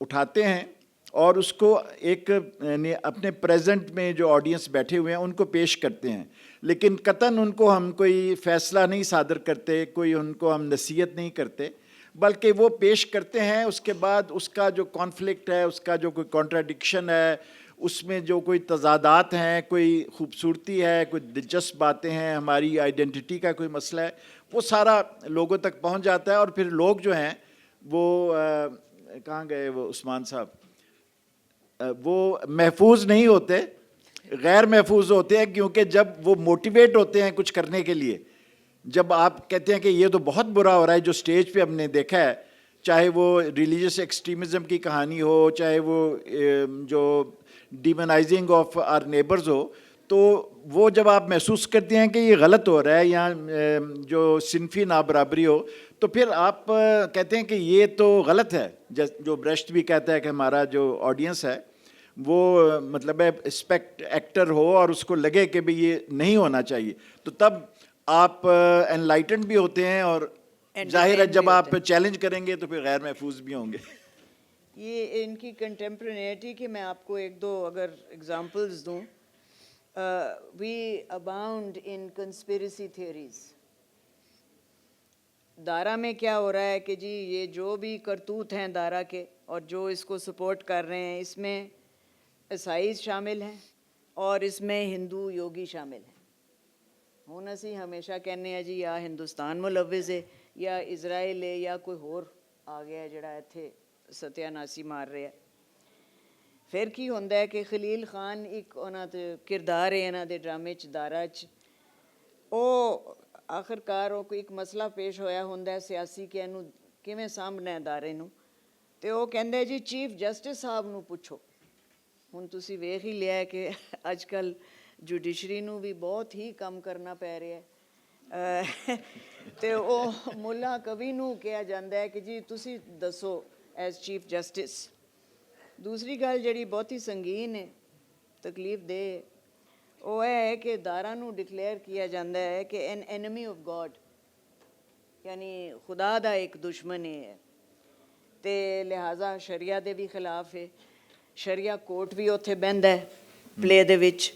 اٹھاتے ہیں اور اس کو ایک اپنے پریزنٹ میں جو آڈینس بیٹھے ہوئے ہیں ان کو پیش کرتے ہیں، لیکن قطعاً ان کو ہم کوئی فیصلہ نہیں صادر کرتے، کوئی ان کو ہم نصیحت نہیں کرتے، بلکہ وہ پیش کرتے ہیں۔ اس کے بعد اس کا جو کانفلکٹ ہے، اس کا جو کوئی کانٹراڈکشن ہے، اس میں جو کوئی تضادات ہیں، کوئی خوبصورتی ہے، کوئی دلچسپ باتیں ہیں، ہماری آئیڈینٹی کا کوئی مسئلہ ہے، وہ سارا لوگوں تک پہنچ جاتا ہے۔ اور پھر لوگ جو ہیں وہ کہاں گئے وہ عثمان صاحب، وہ محفوظ نہیں ہوتے، غیر محفوظ ہوتے ہیں، کیونکہ جب وہ موٹیویٹ ہوتے ہیں کچھ کرنے کے لیے، جب آپ کہتے ہیں کہ یہ تو بہت برا ہو رہا ہے جو سٹیج پہ ہم نے دیکھا ہے، چاہے وہ ریلیجس ایکسٹریمزم کی کہانی ہو، چاہے وہ جو ڈیمونائزنگ آف آر نیبرز ہو، تو وہ جب آپ محسوس کرتے ہیں کہ یہ غلط ہو رہا ہے یا جو صنفی نابرابری ہو، تو پھر آپ کہتے ہیں کہ یہ تو غلط ہے۔ جو بریشٹ بھی کہتا ہے کہ ہمارا جو آڈینس ہے وہ مطلب ہے اسپیکٹ ایکٹر ہو اور اس کو لگے کہ بھئی یہ نہیں ہونا چاہیے، تو تب آپ انلائٹنڈ بھی ہوتے ہیں، اور ظاہر ہے جب آپ چیلنج کریں گے تو پھر غیر محفوظ بھی ہوں گے۔ یہ ان کی کنٹمپرینیٹی کی میں آپ کو ایک دو اگر اگزامپلز دوں، وی اباؤنڈ ان کنسپیریسی تھیوریز۔ دارا میں کیا ہو رہا ہے کہ جی یہ جو بھی کرتوت ہیں دارا کے اور جو اس کو سپورٹ کر رہے ہیں، اس میں عیسائی شامل ہیں اور اس میں ہندو یوگی شامل ہیں۔ ہوں اسی ہمیشہ کہنے ہیں جی یا ہندوستان ملوث ہے یا اسرائیل ہے یا کوئی ہور آ گیا ہے جڑا اتھے ستیہ ناسی مار رہا ہے۔ پھر کی ہوندہ ہے کہ خلیل خان ایک انہاں تے کردار ہے انہاں دے ڈرامے چ دارا چ، او آخرکار وہ کوئی ایک مسئلہ پیش ہویا ہوندہ ہے سیاسی کہ انہوں کیویں سامنے ہے دارے نوں، تے وہ کہندے ہے جی چیف جسٹس صاحب نوں پوچھو۔ ہن تسی ویکھ ہی لیا ہے کہ اج کل جوڈیشری نوں بھی بہت ہی کم کرنا پے رہا ہے، تے وہ ملا کبھی نوں کہا جاندہ ہے کہ جی تسی دسو ایز چیف جسٹس۔ دوسری گل جڑی بہت ہی سنگین ہے، تکلیف دہ، وہ ہے کہ دارا نوں ڈکلیئر کیا جاندہ ہے کہ این اینمی آف گاڈ، یعنی خدا دا ایک دشمن ہے، تے لہٰذا شریعہ دے بھی خلاف ہے، شریعہ کورٹ بھی اتھے بہندا ہے پلے دے وچ،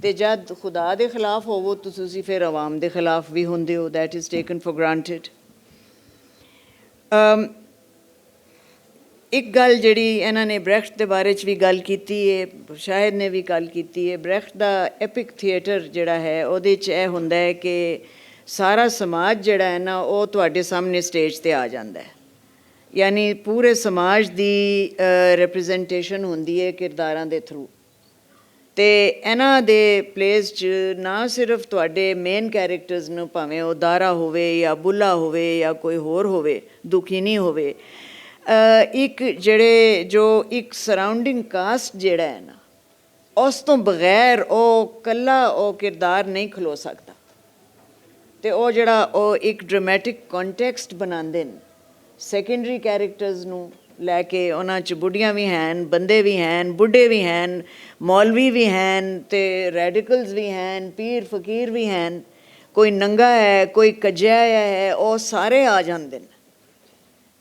تے جد خدا دے خلاف ہوو تو تسی پھر عوام دے خلاف بھی ہوندے ہو، that is taken for granted. ایک گل جڑی انہاں نے بریخٹ دے بارے چ بھی گل کیتی ہے، شاہد نے بھی گل کیتی ہے، بریخٹ دا ایپک تھیٹر جڑا ہے او دے چ اے ہوندا ہے کہ سارا سماج جڑا ہے نا او تواڈے سامنے سٹیج تے آ جاندا ہے، یعنی پورے سماج دی ریپرزنٹیشن ہوندی ہے کرداراں دے تھرو، تے انہاں دے پلیز چ نہ صرف تواڈے مین کیریکٹرز نوں بھاویں او دارا ہووے یا بلا ہووے یا کوئی ہور ہووے، دکھینی ہووے، ایک جڑے جو ایک سراؤنڈنگ کاسٹ جڑا ہے نا اس تو بغیر او کلا او کردار نہیں کھلو سکتا، تے او جڑا او ایک ڈرامیٹک کانٹیکسٹ بناندے نے سیکنڈری کیریکٹرز نوں ਲੈ ਕੇ ਉਹਨਾਂ 'ਚ ਬੁੱਢੀਆਂ ਵੀ ਹਨ, ਬੰਦੇ ਵੀ ਹਨ, ਬੁੱਢੇ ਵੀ ਹਨ, ਮੌਲਵੀ ਵੀ ਹਨ ਤੇ ਰੈਡੀਕਲਸ ਵੀ ਹਨ, ਪੀਰ ਫਕੀਰ ਵੀ ਹਨ, ਕੋਈ ਨੰਗਾ ਹੈ, ਕੋਈ ਕੱਜਿਆ ਹੈ, ਉਹ ਸਾਰੇ ਆ ਜਾਂਦੇ ਨੇ।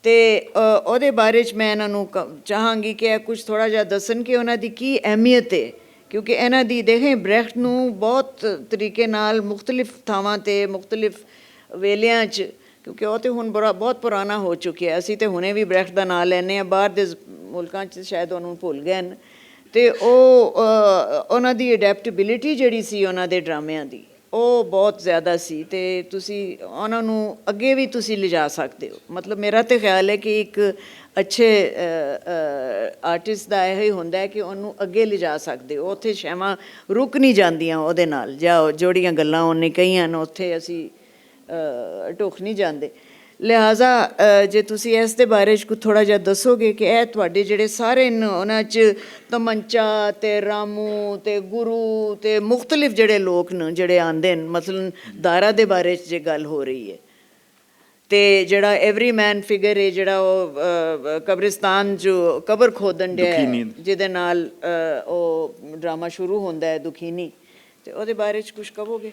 ਤੇ ਉਹਦੇ ਬਾਰੇ 'ਚ ਮੈਂ ਇਹਨਾਂ ਨੂੰ ਚਾਹਾਂਗੀ ਕਿ ਇਹ ਕੁਝ ਥੋੜ੍ਹਾ ਜਿਹਾ ਦੱਸਣ ਕਿ ਉਹਨਾਂ ਦੀ ਕੀ ਅਹਿਮੀਅਤ ਹੈ, ਕਿਉਂਕਿ ਇਹਨਾਂ ਦੀ ਦੇਖੇ ਬ੍ਰੈਖਟ ਨੂੰ ਬਹੁਤ ਤਰੀਕੇ ਨਾਲ ਮੁਖਤਲਿਫ ਥਾਵਾਂ 'ਤੇ ਮੁਖਤਲਿਫ ਵੇਲਿਆਂ 'ਚ, ਕਿਉਂਕਿ ਉਹ ਤਾਂ ਹੁਣ ਬਹੁਤ ਪੁਰਾਣਾ ਹੋ ਚੁੱਕਿਆ, ਅਸੀਂ ਤਾਂ ਹੁਣੇ ਵੀ ਬ੍ਰੈਖਟ ਦਾ ਨਾਂ ਲੈਂਦੇ ਹਾਂ, ਬਾਹਰ ਦੇ ਮੁਲਕਾਂ 'ਚ ਸ਼ਾਇਦ ਉਹਨੂੰ ਭੁੱਲ ਗਏ ਨੇ। ਅਤੇ ਉਹਨਾਂ ਦੀ ਅਡੈਪਟੇਬਿਲਿਟੀ ਜਿਹੜੀ ਸੀ ਉਹਨਾਂ ਦੇ ਡਰਾਮਿਆਂ ਦੀ, ਉਹ ਬਹੁਤ ਜ਼ਿਆਦਾ ਸੀ ਅਤੇ ਤੁਸੀਂ ਉਹਨਾਂ ਨੂੰ ਅੱਗੇ ਵੀ ਤੁਸੀਂ ਲਿਜਾ ਸਕਦੇ ਹੋ। ਮਤਲਬ ਮੇਰਾ ਤਾਂ ਖਿਆਲ ਹੈ ਕਿ ਇੱਕ ਅੱਛੇ ਆਰਟਿਸਟ ਦਾ ਇਹ ਹੀ ਹੁੰਦਾ ਹੈ ਕਿ ਉਹਨੂੰ ਅੱਗੇ ਲਿਜਾ ਸਕਦੇ ਹੋ, ਉੱਥੇ ਸ਼ੈਵਾਂ ਰੁਕ ਨਹੀਂ ਜਾਂਦੀਆਂ ਉਹਦੇ ਨਾਲ, ਜਾਂ ਜਿਹੜੀਆਂ ਗੱਲਾਂ ਉਹਨੇ ਕਹੀਆਂ ਨੇ ਉੱਥੇ ਅਸੀਂ ਢੁੱਕ ਨਹੀਂ ਜਾਂਦੇ। ਲਿਹਾਜ਼ਾ ਜੇ ਤੁਸੀਂ ਇਸ ਦੇ ਬਾਰੇ 'ਚ ਕੁਝ ਥੋੜ੍ਹਾ ਜਿਹਾ ਦੱਸੋਗੇ ਕਿ ਇਹ ਤੁਹਾਡੇ ਜਿਹੜੇ ਸਾਰੇ ਨੇ ਉਹਨਾਂ 'ਚ ਤਮੰਚਾ ਅਤੇ ਰਾਮੂ ਅਤੇ ਗੁਰੂ ਅਤੇ ਮੁਖਤਲਿਫ ਜਿਹੜੇ ਲੋਕ ਨੇ ਜਿਹੜੇ ਆਉਂਦੇ ਨੇ, ਮਸਲਨ ਦਾਰਾ ਦੇ ਬਾਰੇ 'ਚ ਜੇ ਗੱਲ ਹੋ ਰਹੀ ਹੈ, ਅਤੇ ਜਿਹੜਾ ਐਵਰੀ ਮੈਨ ਫਿਗਰ ਹੈ ਜਿਹੜਾ ਉਹ ਕਬਰਿਸਤਾਨ 'ਚ ਕਬਰ ਖੋਦਣ ਡਿਆ, ਜਿਹਦੇ ਨਾਲ ਉਹ ਡਰਾਮਾ ਸ਼ੁਰੂ ਹੁੰਦਾ ਹੈ, ਦੁਖੀਨੀ, ਅਤੇ ਉਹਦੇ ਬਾਰੇ 'ਚ ਕੁਛ ਕਹੋਗੇ؟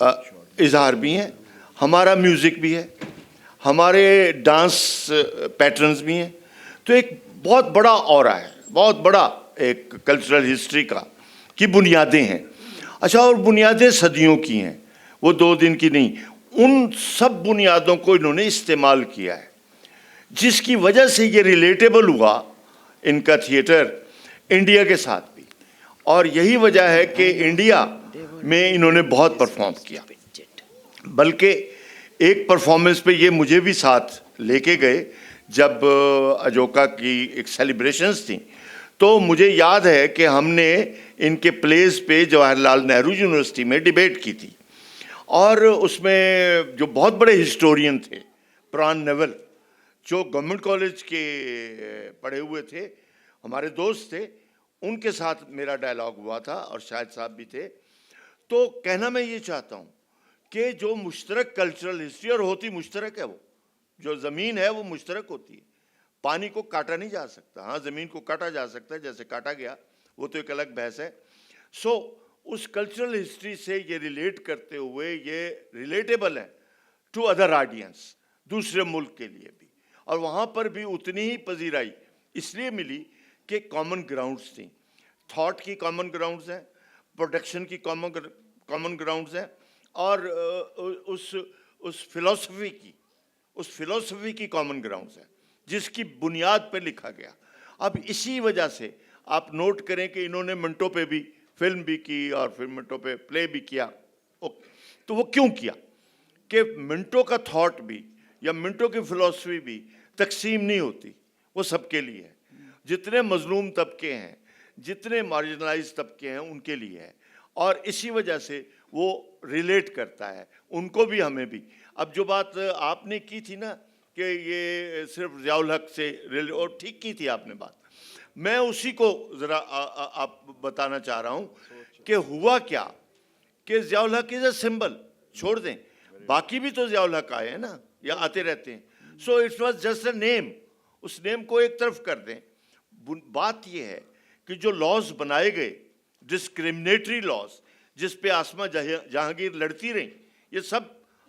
اظہار بھی ہیں, ہمارا میوزک بھی ہے, ہمارے ڈانس پیٹرنز بھی ہیں. تو ایک بہت بڑا اورا ہے, بہت بڑا ایک کلچرل ہسٹری کی بنیادیں ہیں. اچھا, اور بنیادیں صدیوں کی ہیں, وہ 2 دن کی نہیں. ان سب بنیادوں کو انہوں نے استعمال کیا ہے, جس کی وجہ سے یہ ریلیٹیبل ہوا ان کا تھیٹر انڈیا کے ساتھ بھی. اور یہی وجہ ہے کہ انڈیا میں انہوں نے بہت پرفارم کیا. بلکہ ایک پرفارمنس پہ یہ مجھے بھی ساتھ لے کے گئے جب اجوکا کی ایک سیلیبریشنز تھیں, تو مجھے یاد ہے کہ ہم نے ان کے پلیز پہ جواہر لال نہرو یونیورسٹی میں ڈیبیٹ کی تھی. اور اس میں جو بہت بڑے ہسٹورین تھے, پران نیول, جو گورنمنٹ کالج کے پڑھے ہوئے تھے, ہمارے دوست تھے, ان کے ساتھ میرا ڈائلاگ ہوا تھا, اور شاہد صاحب بھی تھے. تو کہنا میں یہ چاہتا ہوں کہ جو مشترک کلچرل ہسٹری, اور ہوتی مشترک ہے, وہ جو زمین ہے وہ مشترک ہوتی ہے, پانی کو کاٹا نہیں جا سکتا. ہاں, زمین کو کاٹا جا سکتا ہے, جیسے کاٹا گیا, وہ تو ایک الگ بحث ہے. سو اس کلچرل ہسٹری سے یہ ریلیٹ کرتے ہوئے یہ ریلیٹیبل ہے ٹو ادر آڈینس, دوسرے ملک کے لیے بھی. اور وہاں پر بھی اتنی ہی پذیرائی اس لیے ملی کہ کامن گراؤنڈز تھیں, تھاٹ کی کامن گراؤنڈز ہیں, پروڈکشن کی کامن گراؤنڈز ہیں, اور اس فلسفی کی کامن گراؤنڈز ہیں, جس کی بنیاد پہ لکھا گیا. اب اسی وجہ سے آپ نوٹ کریں کہ انہوں نے منٹو پہ بھی فلم بھی کی, اور پھر منٹو پہ پلے بھی کیا. تو وہ کیوں کیا کہ منٹو کا تھاٹ بھی یا منٹو کی فلسفی بھی تقسیم نہیں ہوتی, وہ سب کے لیے ہے. جتنے مظلوم طبقے ہیں, جتنے مارجنلائز طبقے ہیں, ان کے لیے ہے. اور اسی وجہ سے وہ ریلیٹ کرتا ہے ان کو بھی, ہمیں بھی. اب جو بات آپ نے کی تھی نا کہ یہ صرف ضیاء الحق سے, اور ٹھیک کی تھی آپ نے بات, میں اسی کو ذرا آپ بتانا چاہ رہا ہوں کہ ہوا کیا کہ ضیاء الحق از اے سمبل. چھوڑ دیں, باقی بھی تو ضیاء الحق آئے ہیں نا, یا آتے رہتے ہیں. So it was just a name, اس نیم کو ایک طرف کر دیں. بات یہ ہے کہ جو لاز بنائے گئے, ڈسکریمنیٹری لاز, جس پہ آسمہ جہانگیر لڑتی رہیں, یہ سب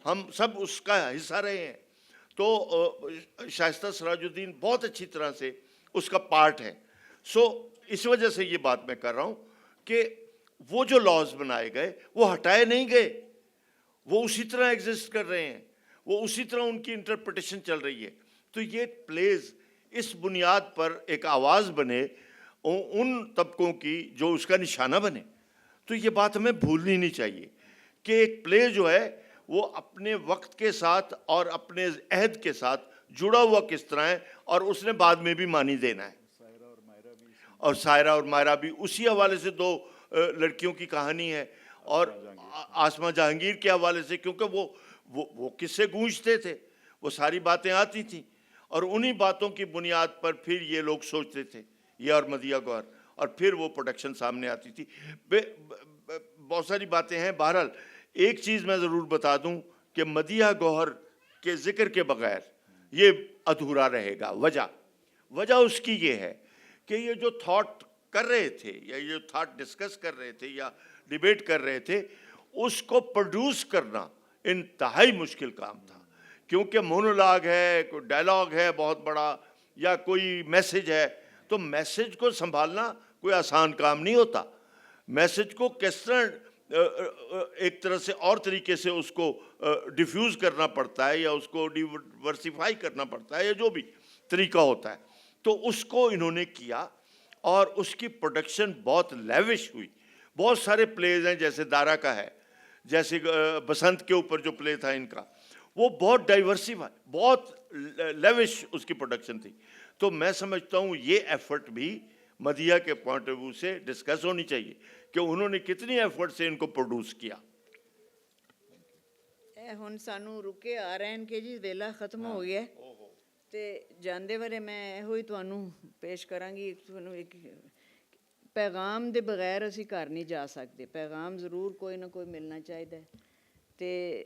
ہم سب اس کا حصہ رہے ہیں. تو شائستہ سراج الدین بہت اچھی طرح سے اس کا پارٹ ہے. سو اس وجہ سے یہ بات میں کر رہا ہوں کہ وہ جو لاز بنائے گئے وہ ہٹائے نہیں گئے, وہ اسی طرح ایگزسٹ کر رہے ہیں, وہ اسی طرح ان کی انٹرپریٹیشن چل رہی ہے. تو یہ پلیز اس بنیاد پر ایک آواز بنے ان طبقوں کی جو اس کا نشانہ بنے. تو یہ بات ہمیں بھولنی نہیں چاہیے کہ ایک پلے جو ہے وہ اپنے وقت کے ساتھ اور اپنے عہد کے ساتھ جڑا ہوا کس طرح ہے, اور اس نے بعد میں بھی معنی دینا ہے. اور سائرہ اور مائرہ بھی اسی حوالے سے 2 لڑکیوں کی کہانی ہے, اور آسمہ جہانگیر کے حوالے سے, کیونکہ وہ قصے گونجتے تھے, وہ ساری باتیں آتی تھیں, اور انہی باتوں کی بنیاد پر پھر یہ لوگ سوچتے تھے, یہ اور مدیہ گوہر, اور پھر وہ پروڈکشن سامنے آتی تھی. بہت ساری باتیں ہیں. بہرحال ایک چیز میں ضرور بتا دوں کہ مدیہ گوہر کے ذکر کے بغیر یہ ادھورا رہے گا. وجہ اس کی یہ ہے کہ یہ جو تھاٹ کر رہے تھے, یا یہ جو تھاٹ ڈسکس کر رہے تھے, یا ڈیبیٹ کر رہے تھے, اس کو پروڈیوس کرنا انتہائی مشکل کام تھا. کیونکہ مونولاگ ہے, کوئی ڈائلاگ ہے بہت بڑا, یا کوئی میسج ہے, تو میسج کو سنبھالنا کوئی آسان کام نہیں ہوتا. میسج کو کس طرح ایک طرح سے اور طریقے سے اس کو ڈیفیوز کرنا پڑتا ہے, یا اس کو ڈیورسیفائی کرنا پڑتا ہے, یا جو بھی طریقہ ہوتا ہے. تو اس کو انہوں نے کیا, اور اس کی پروڈکشن بہت لیوش ہوئی. بہت سارے پلیز ہیں, جیسے دارا کا ہے, جیسے بسنت کے اوپر جو پلے تھا ان کا, وہ بہت ڈائیورسیفائی, بہت لیوش اس کی پروڈکشن تھی. تو میں سمجھتا ہوں یہ ایفرٹ بھی مدیہ کے پوائنٹ آف ویو سے ڈسکس ہونی چاہیے کہ انہوں نے کتنی ایفرٹ سے ان کو پروڈیوس کیا. ਹੁਣ ਸਾਨੂੰ ਰੁਕੇ ਆ ਰਹੇ ਨੇ ਕਿ ਜੀ ਵੇਲਾ ਖਤਮ ਹੋ ਗਿਆ, ਤੇ ਜਾਂਦੇ ਵਾਰੇ ਮੈਂ ਇਹੋ ਹੀ ਤੁਹਾਨੂੰ ਪੇਸ਼ ਕਰਾਂਗੀ. ਤੁਹਾਨੂੰ ਇੱਕ ਪੈਗਾਮ ਦੇ ਬਗੈਰ ਅਸੀਂ ਘਰ ਨਹੀਂ ਜਾ ਸਕਦੇ. ਪੈਗਾਮ ਜ਼ਰੂਰ ਕੋਈ ਨਾ ਕੋਈ ਮਿਲਣਾ ਚਾਹੀਦਾ. ਤੇ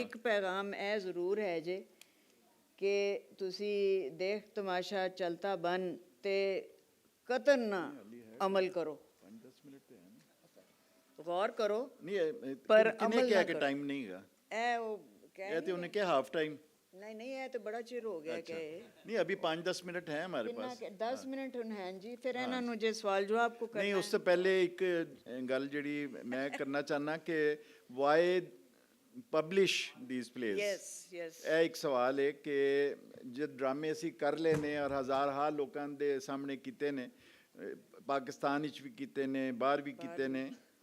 ਇੱਕ ਪੈਗਾਮ ਇਹ ਜ਼ਰੂਰ ਹੈ ਜੇ ਕਿ ਤੁਸੀਂ ਦੇਖ ਤਮਾਸ਼ਾ ਚਲਤਾ ਬਨ ਤੇ ਕਤਨ ਨਾ ਅਮਲ ਕਰੋ. غور کرو نہیں پر کنے عمل کیا نہ کہ کرو. ٹائم نہیں گا اے وہ کہہ یہ تو انہیں کیا ہاف ٹائم نہیں نہیں ہے تو بڑا چر ہو گیا کہ نہیں ابھی 5-10 منٹ ہیں ہمارے پاس 10 منٹ ہیں جی پھر ਇਹਨਾਂ ਨੂੰ ਜੇ ਸਵਾਲ ਜਵਾਬ ਕੋ نہیں ਕਰਨਾ اس سے پہلے ایک گل جڑی میں کرنا چاہنا کہ وائی پبلش دیز پلیز یس یس ਇਹ ਇੱਕ ਸਵਾਲ ਹੈ ਕਿ ਜੇ ਡਰਾਮੇ ਅਸੀਂ ਕਰ ਲੈਨੇ ਔਰ ਹਜ਼ਾਰਾਂ ਲੋਕਾਂ ਦੇ ਸਾਹਮਣੇ ਕੀਤੇ ਨੇ ਪਾਕਿਸਤਾਨ ਵਿੱਚ ਵੀ ਕੀਤੇ ਨੇ ਬਾਹਰ ਵੀ ਕੀਤੇ ਨੇ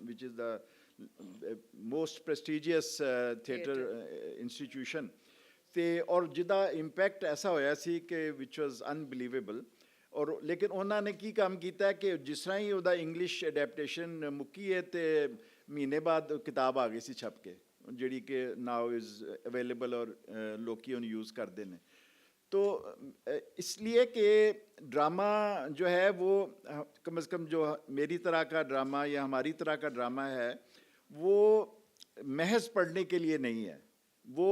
which is the most prestigious theatre institution ਤੇ ਔਰ ਜਿਹਦਾ ਇੰਪੈਕਟ ਐਸਾ ਹੋਇਆ ਸੀ ਕਿ ਵਿਚ ਵਾਸ ਅਨਬਿਲੀਵੇਬਲ ਔਰ ਲੇਕਿਨ ਉਹਨਾਂ ਨੇ ਕੀ ਕੰਮ ਕੀਤਾ ਕਿ ਜਿਸ ਤਰ੍ਹਾਂ ਹੀ ਉਹਦਾ ਇੰਗਲਿਸ਼ ਅਡੈਪਟੇਸ਼ਨ ਮੁੱਕੀ ਹੈ ਤੇ ਮਹੀਨੇ ਬਾਅਦ ਕਿਤਾਬ ਆ ਗਈ ਸੀ ਛਪ ਕੇ ਜਿਹੜੀ ਕਿ ਨਾਓ ਇਜ਼ ਅਵੇਲੇਬਲ ਔਰ ਲੋਕੀ ਉਹਨੂੰ ਯੂਜ਼ ਕਰਦੇ ਨੇ تو اس لیے کہ ڈرامہ جو ہے وہ کم از کم جو میری طرح کا ڈرامہ یا ہماری طرح کا ڈرامہ ہے وہ محض پڑھنے کے لیے نہیں ہے وہ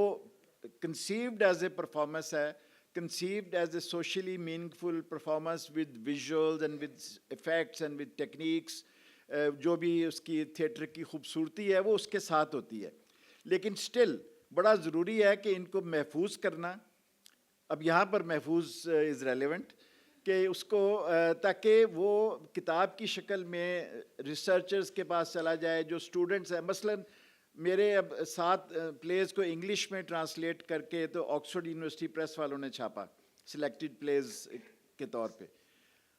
کنسیوڈ ایز اے پرفارمنس ہے conceived as a socially meaningful performance with visuals and with effects and with techniques جو بھی اس کی تھیٹر کی خوبصورتی ہے وہ اس کے ساتھ ہوتی ہے لیکن سٹل بڑا ضروری ہے کہ ان کو محفوظ کرنا اب یہاں پر محفوظ از ریلیونٹ کہ اس کو تاکہ وہ کتاب کی شکل میں ریسرچرز کے پاس چلا جائے جو اسٹوڈنٹس ہیں مثلاً میرے اب 7 پلیز کو انگلش میں ٹرانسلیٹ کر کے تو آکسفورڈ یونیورسٹی پریس والوں نے چھاپا سلیکٹڈ پلیز کے طور پہ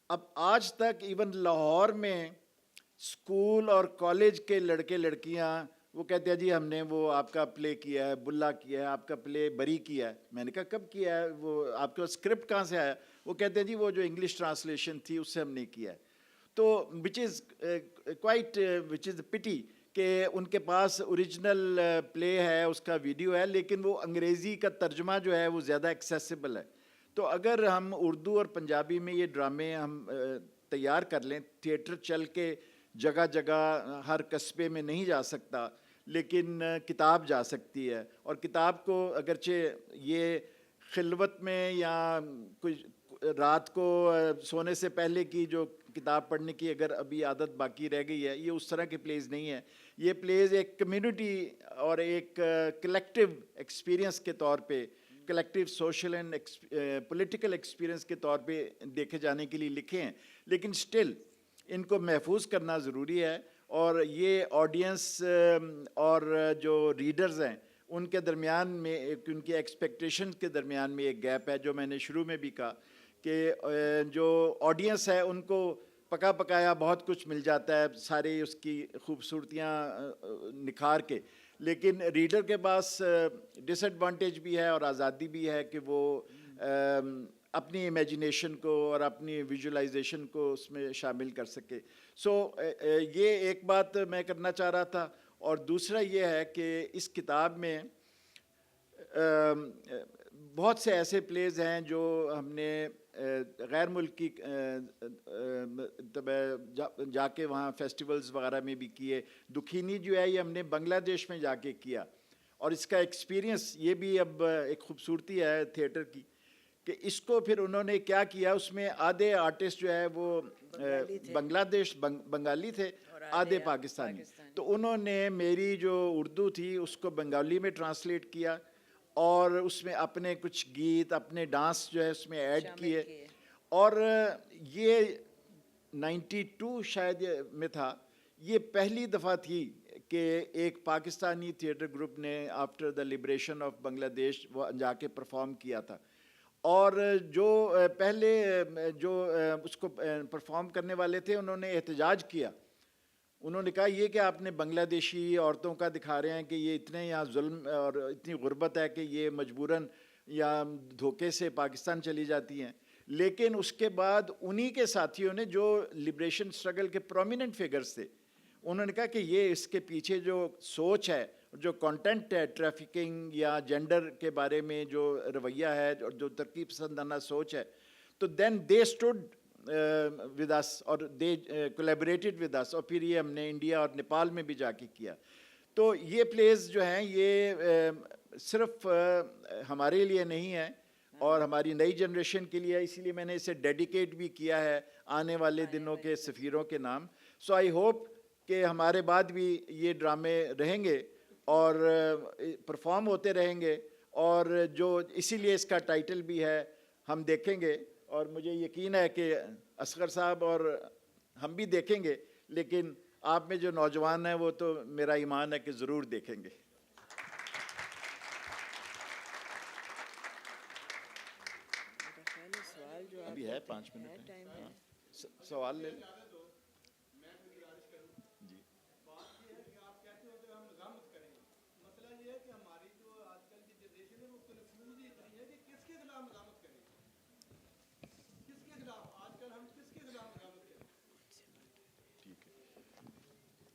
اب آج تک ایون لاہور میں اسکول اور کالج کے لڑکے لڑکیاں وہ کہتے ہیں جی ہم نے وہ آپ کا پلے کیا ہے بلا کیا ہے آپ کا پلے بری کیا ہے میں نے کہا کب کیا ہے وہ آپ کا اسکرپٹ کہاں سے آیا وہ کہتے ہیں جی وہ جو انگلش ٹرانسلیشن تھی اس سے ہم نے کیا ہے تو وچ از اے پٹی کہ ان کے پاس اوریجنل پلے ہے اس کا ویڈیو ہے لیکن وہ انگریزی کا ترجمہ جو ہے وہ زیادہ ایکسیسیبل ہے تو اگر ہم اردو اور پنجابی میں یہ ڈرامے ہم تیار کر لیں تھیٹر چل کے جگہ جگہ ہر قصبے میں نہیں جا سکتا لیکن کتاب جا سکتی ہے اور کتاب کو اگرچہ یہ خلوت میں یا کچھ رات کو سونے سے پہلے کی جو کتاب پڑھنے کی اگر ابھی عادت باقی رہ گئی ہے یہ اس طرح کے پلیز نہیں ہے یہ پلیز ایک کمیونٹی اور ایک کلیکٹیو ایکسپیرینس کے طور پہ collective social and political experience کے طور پہ دیکھے جانے کے لیے لکھے ہیں لیکن سٹل ان کو محفوظ کرنا ضروری ہے اور یہ آڈینس اور جو ریڈرز ہیں ان کے درمیان میں ان کی ایکسپیکٹیشن کے درمیان میں ایک گیپ ہے جو میں نے شروع میں بھی کہا کہ جو آڈینس ہے ان کو پکا پکایا بہت کچھ مل جاتا ہے سارے اس کی خوبصورتیاں نکھار کے لیکن ریڈر کے پاس ڈس ایڈوانٹیج بھی ہے اور آزادی بھی ہے کہ وہ اپنی امیجنیشن کو اور اپنی ویژولائزیشن کو اس میں شامل کر سکے سو یہ ایک بات میں کرنا چاہ رہا تھا اور دوسرا یہ ہے کہ اس کتاب میں بہت سے ایسے پلیز ہیں جو ہم نے غیر ملکی جا کے وہاں فیسٹیولز وغیرہ میں بھی کیے دکھینی جو ہے یہ ہم نے بنگلہ دیش میں جا کے کیا اور اس کا ایکسپیرینس یہ بھی اب ایک خوبصورتی ہے تھیٹر کی کہ اس کو پھر انہوں نے کیا کیا اس میں آدھے آرٹسٹ جو ہے وہ بنگلہ دیش بنگالی تھے آدھے پاکستانی تو انہوں نے میری جو اردو تھی اس کو بنگالی میں ٹرانسلیٹ کیا اور اس میں اپنے کچھ گیت اپنے ڈانس جو ہے اس میں ایڈ کیے اور یہ 92 شاید میں تھا یہ پہلی دفعہ تھی کہ ایک پاکستانی تھیٹر گروپ نے آفٹر دا لبریشن آف بنگلہ دیش وہ جا کے پرفارم کیا تھا اور جو پہلے جو اس کو پرفارم کرنے والے تھے انہوں نے احتجاج کیا انہوں نے کہا یہ کہ آپ نے بنگلہ دیشی عورتوں کا دکھا رہے ہیں کہ یہ اتنے یہاں ظلم اور اتنی غربت ہے کہ یہ مجبوراً یا دھوکے سے پاکستان چلی جاتی ہیں لیکن اس کے بعد انہی کے ساتھیوں نے جو لبریشن سٹرگل کے پرومیننٹ فگرز تھے انہوں نے کہا کہ یہ اس کے پیچھے جو سوچ ہے جو کانٹینٹ ہے ٹریفکنگ یا جینڈر کے بارے میں جو رویہ ہے اور جو ترقی پسندانہ سوچ ہے تو دین دے اسٹوڈ ود اس اور دے کولیبریٹڈ ود اس اور پھر یہ ہم نے انڈیا اور نیپال میں بھی جا کے کیا تو یہ پلیز جو ہیں یہ صرف ہمارے لیے نہیں ہے اور ہماری نئی جنریشن کے لیے، اسی لیے میں نے اسے ڈیڈیکیٹ بھی کیا ہے آنے والے دنوں کے سفیروں کے نام. سو آئی ہوپ کہ ہمارے بعد بھی یہ ڈرامے رہیں گے اور پرفارم ہوتے رہیں گے، اور جو اسی لیے اس کا ٹائٹل بھی ہے ہم دیکھیں گے. اور مجھے یقین ہے کہ اصغر صاحب اور ہم بھی دیکھیں گے، لیکن آپ میں جو نوجوان ہیں وہ تو میرا ایمان ہے کہ ضرور دیکھیں گے. ابھی ہے 5 منٹ سوال لے لیں.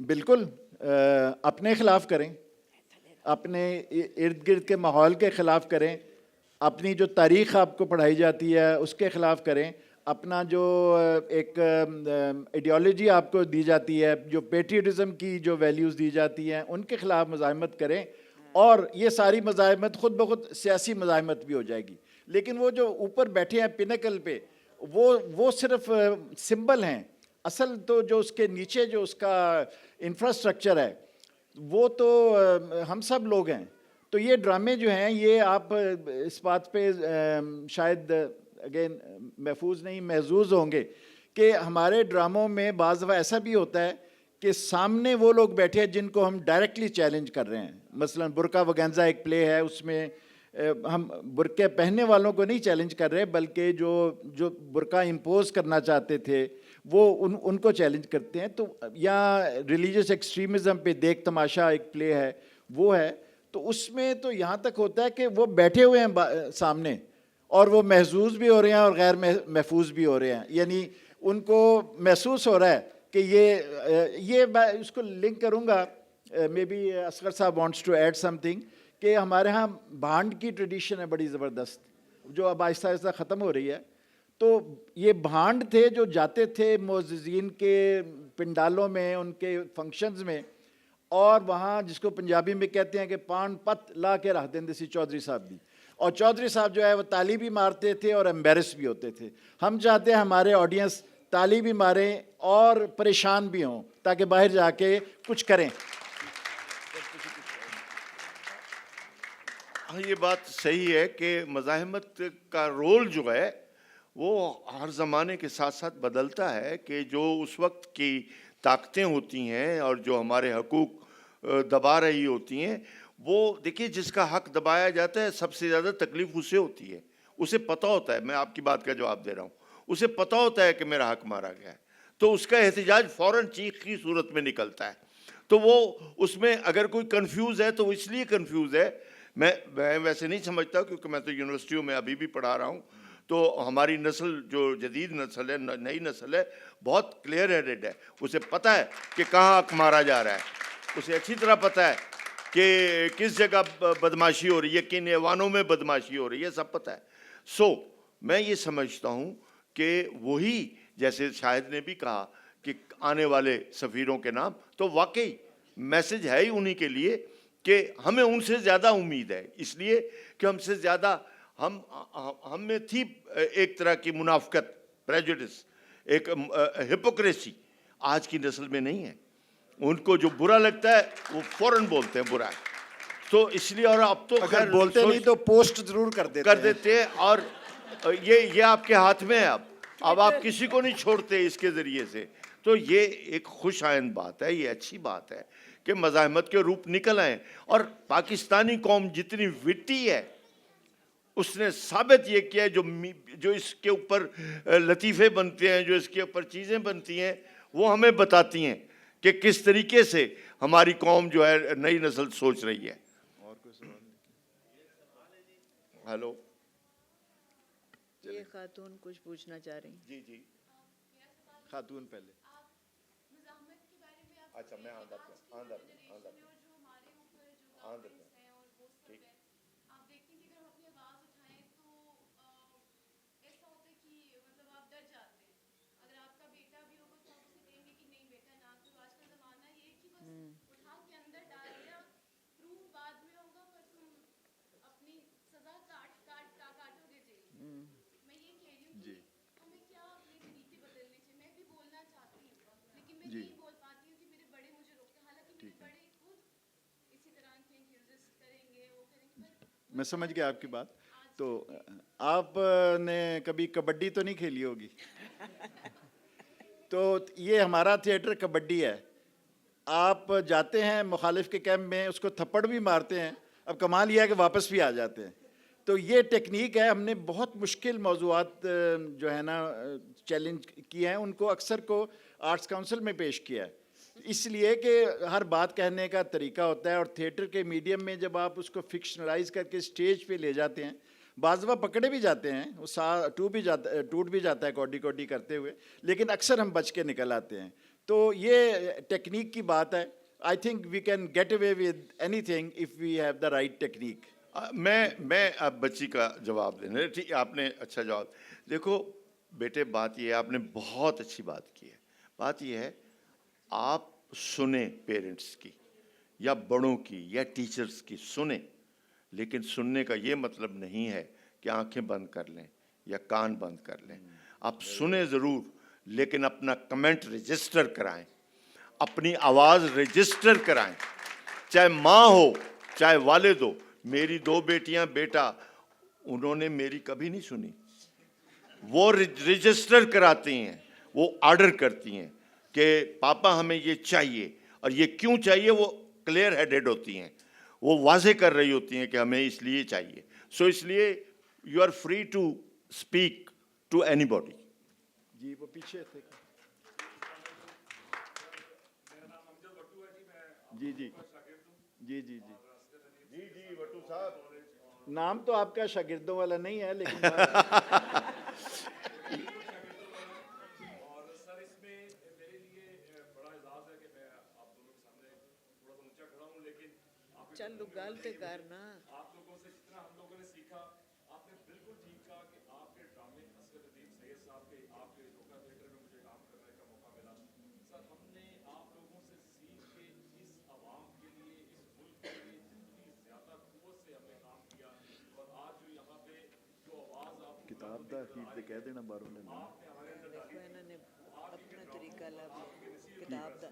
بالکل اپنے خلاف کریں، اپنے ارد گرد کے ماحول کے خلاف کریں، اپنی جو تاریخ آپ کو پڑھائی جاتی ہے اس کے خلاف کریں، اپنا جو ایک ایڈیالوجی آپ کو دی جاتی ہے، جو پیٹریٹزم کی جو ویلیوز دی جاتی ہیں ان کے خلاف مزاحمت کریں. اور یہ ساری مزاحمت خود بخود سیاسی مزاحمت بھی ہو جائے گی. لیکن وہ جو اوپر بیٹھے ہیں پینیکل پہ، وہ صرف سمبل ہیں. اصل تو جو اس کے نیچے جو اس کا انفراسٹرکچر ہے وہ تو ہم سب لوگ ہیں. تو یہ ڈرامے جو ہیں یہ آپ اس بات پہ شاید اگین محفوظ نہیں محظوظ ہوں گے کہ ہمارے ڈراموں میں بعض دفعہ ایسا بھی ہوتا ہے کہ سامنے وہ لوگ بیٹھے ہیں جن کو ہم ڈائریکٹلی چیلنج کر رہے ہیں. مثلا برقع وگینزا ایک پلے ہے، اس میں ہم برقعے پہننے والوں کو نہیں چیلنج کر رہے بلکہ جو برقع امپوز کرنا چاہتے تھے وہ ان کو چیلنج کرتے ہیں. تو یا ریلیجس ایکسٹریمزم پہ دیکھ تماشا ایک پلے ہے وہ ہے. تو اس میں تو یہاں تک ہوتا ہے کہ وہ بیٹھے ہوئے ہیں سامنے اور وہ محظوظ بھی ہو رہے ہیں اور غیر محفوظ بھی ہو رہے ہیں. یعنی ان کو محسوس ہو رہا ہے کہ یہ میں اس کو لنک کروں گا، may be Asghar sahab wants to add something, کہ ہمارے ہاں بھانڈ کی ٹریڈیشن ہے بڑی زبردست جو اب آہستہ آہستہ ختم ہو رہی ہے. تو یہ بھانڈ تھے جو جاتے تھے معززین کے پنڈالوں میں، ان کے فنکشنز میں، اور وہاں جس کو پنجابی میں کہتے ہیں کہ پان پت لا کے رکھ دیندے سی چودھری صاحب بھی. اور چودھری صاحب جو ہے وہ تالی بھی مارتے تھے اور ایمبیرس بھی ہوتے تھے. ہم چاہتے ہیں ہمارے آڈینس تالی بھی ماریں اور پریشان بھی ہوں تاکہ باہر جا کے کچھ کریں. ہاں یہ بات صحیح ہے کہ مزاحمت کا رول جو ہے وہ ہر زمانے کے ساتھ ساتھ بدلتا ہے. کہ جو اس وقت کی طاقتیں ہوتی ہیں اور جو ہمارے حقوق دبا رہی ہوتی ہیں، وہ دیکھیے جس کا حق دبایا جاتا ہے سب سے زیادہ تکلیف اسے ہوتی ہے. اسے پتہ ہوتا ہے، میں آپ کی بات کا جواب دے رہا ہوں، اسے پتہ ہوتا ہے کہ میرا حق مارا گیا ہے، تو اس کا احتجاج فوراً چیخ کی صورت میں نکلتا ہے. تو وہ اس میں اگر کوئی کنفیوز ہے تو اس لیے کنفیوز ہے. میں ویسے نہیں سمجھتا، کیونکہ میں تو یونیورسٹیوں میں ابھی بھی پڑھا رہا ہوں. تو ہماری نسل جو جدید نسل ہے، نئی نسل ہے، بہت کلیئر ہیڈڈ ہے. اسے پتہ ہے کہ کہاں حق مارا جا رہا ہے، اسے اچھی طرح پتہ ہے کہ کس جگہ بدماشی ہو رہی ہے، کن ایوانوں میں بدماشی ہو رہی ہے، سب پتہ ہے. سو میں یہ سمجھتا ہوں کہ وہی جیسے شاہد نے بھی کہا کہ آنے والے سفیروں کے نام، تو واقعی میسج ہے ہی انہی کے لیے کہ ہمیں ان سے زیادہ امید ہے، اس لیے کہ ہم سے زیادہ ہم میں تھی ایک طرح کی منافقت، پریجوڈس، ایک ہپوکریسی. آج کی نسل میں نہیں ہے. ان کو جو برا لگتا ہے وہ فوراً بولتے ہیں برا ہے. تو اس لیے، اور اب تو اگر بولتے نہیں تو پوسٹ ضرور کر دیتے ہیں. اور یہ آپ کے ہاتھ میں ہے. اب آپ کسی کو نہیں چھوڑتے اس کے ذریعے سے. تو یہ ایک خوش آئند بات ہے، یہ اچھی بات ہے کہ مزاحمت کے روپ نکل آئیں. اور پاکستانی قوم جتنی وٹی ہے اس نے ثابت یہ کیا ہے. جو اس کے اوپر لطیفے بنتے ہیں، جو اس کے اوپر چیزیں بنتی ہیں، وہ ہمیں بتاتی ہیں کہ کس طریقے سے ہماری قوم جو ہے نئی نسل سوچ رہی ہے. اور کوئی سوال نہیں؟ ہیلو، یہ خاتون کچھ پوچھنا چاہ رہی ہیں. جی خاتون پہلے. اچھا میں میں سمجھ گیا آپ کی بات. تو آپ نے کبھی کبڈی تو نہیں کھیلی ہوگی؟ تو یہ ہمارا تھیٹر کبڈی ہے. آپ جاتے ہیں مخالف کے کیمپ میں, اس کو تھپڑ بھی مارتے ہیں, اب کمال یہ ہے کہ واپس بھی آ جاتے ہیں. تو یہ ٹیکنیک ہے. ہم نے بہت مشکل موضوعات جو ہے نا چیلنج کیے ہیں, ان کو اکثر کو آرٹس کونسل میں پیش کیا ہے, اس لیے کہ ہر بات کہنے کا طریقہ ہوتا ہے. اور تھیٹر کے میڈیم میں جب آپ اس کو فکشنلائز کر کے اسٹیج پہ لے جاتے ہیں, بعض دفعہ پکڑے بھی جاتے ہیں, وہ ٹوٹ بھی جاتا ہے کوڈی کوڈی کرتے ہوئے, لیکن اکثر ہم بچ کے نکل آتے ہیں. تو یہ ٹیکنیک کی بات ہے. I think we can get away with anything if we have the right technique. میں اب بچی کا جواب دینا. ٹھیک, آپ نے اچھا جواب. دیکھو بیٹے, بات یہ ہے, آپ نے بہت اچھی بات کی ہے. بات یہ ہے, آپ سنیں پیرنٹس کی یا بڑوں کی یا ٹیچرز کی, سنیں, لیکن سننے کا یہ مطلب نہیں ہے کہ آنکھیں بند کر لیں یا کان بند کر لیں. آپ سنیں ضرور, لیکن اپنا کمنٹ رجسٹر کرائیں, اپنی آواز رجسٹر کرائیں. چاہے ماں ہو چاہے والد ہو. میری 2 بیٹیاں بیٹا, انہوں نے میری کبھی نہیں سنی. وہ رجسٹر کراتی ہیں, وہ آرڈر کرتی ہیں کہ پاپا ہمیں یہ چاہیے, اور یہ کیوں چاہیے وہ کلیئر ہیڈڈ ہوتی ہیں, وہ واضح کر رہی ہوتی ہیں کہ ہمیں اس لیے چاہیے. سو اس لیے you are free to speak to anybody. جی وہ پیچھے تھے. جی جی جی جی جی وٹو صاحب, نام تو آپ کا شاگردوں والا نہیں ہے, لیکن چل لگالتے کرنا. آپ لوگوں سے جتنا ہم لوگوں نے سیکھا, آپ نے بالکل ٹھیک کہا کہ آپ کے ڈرامے اصغر الدین سید صاحب کے, آپ کے لوکا تھیٹر میں مجھے کام کرنے کا موقع ملا. سر ہم نے آپ لوگوں سے سیکھ کے اس عوام کے لیے, اس ملک کے لیے جتنی زیادہ قوت سے ہم نے کام کیا, اور آج جو یہاں پہ جو آواز آپ کتاب دا ہی کہہ دینا باروں نے دیکھو انہوں نے اپنا طریقہ لگ کتاب دا.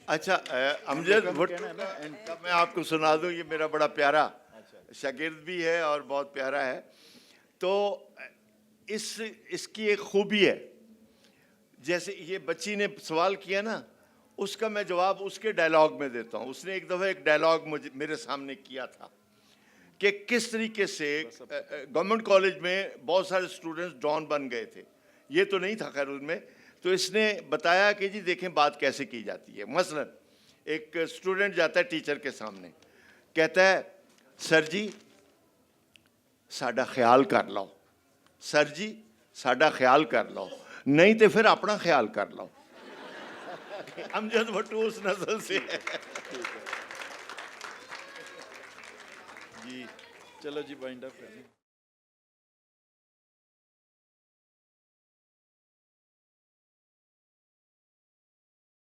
اچھا امجد میں آپ کو سنا دوں, یہ میرا بڑا پیارا شاگرد بھی ہے اور بہت پیارا ہے. تو اس کی ایک خوبی ہے, جیسے یہ بچی نے سوال کیا نا, اس کا میں جواب اس کے ڈائلاگ میں دیتا ہوں. اس نے ایک دفعہ ایک ڈائلاگ میرے سامنے کیا تھا کہ کس طریقے سے گورنمنٹ کالج میں بہت سارے اسٹوڈنٹس ڈان بن گئے تھے. یہ تو نہیں تھا خیر ان میں. تو اس نے بتایا کہ جی دیکھیں بات کیسے کی جاتی ہے. مثلا ایک اسٹوڈنٹ جاتا ہے ٹیچر کے سامنے, کہتا ہے سر جی ساڈا خیال کر لو, سر جی ساڈا خیال کر لو, نہیں تو پھر اپنا خیال کر لو. امجد بھٹو اس نسل سے ہے. جی چلو جی وائنڈ اپ کریں.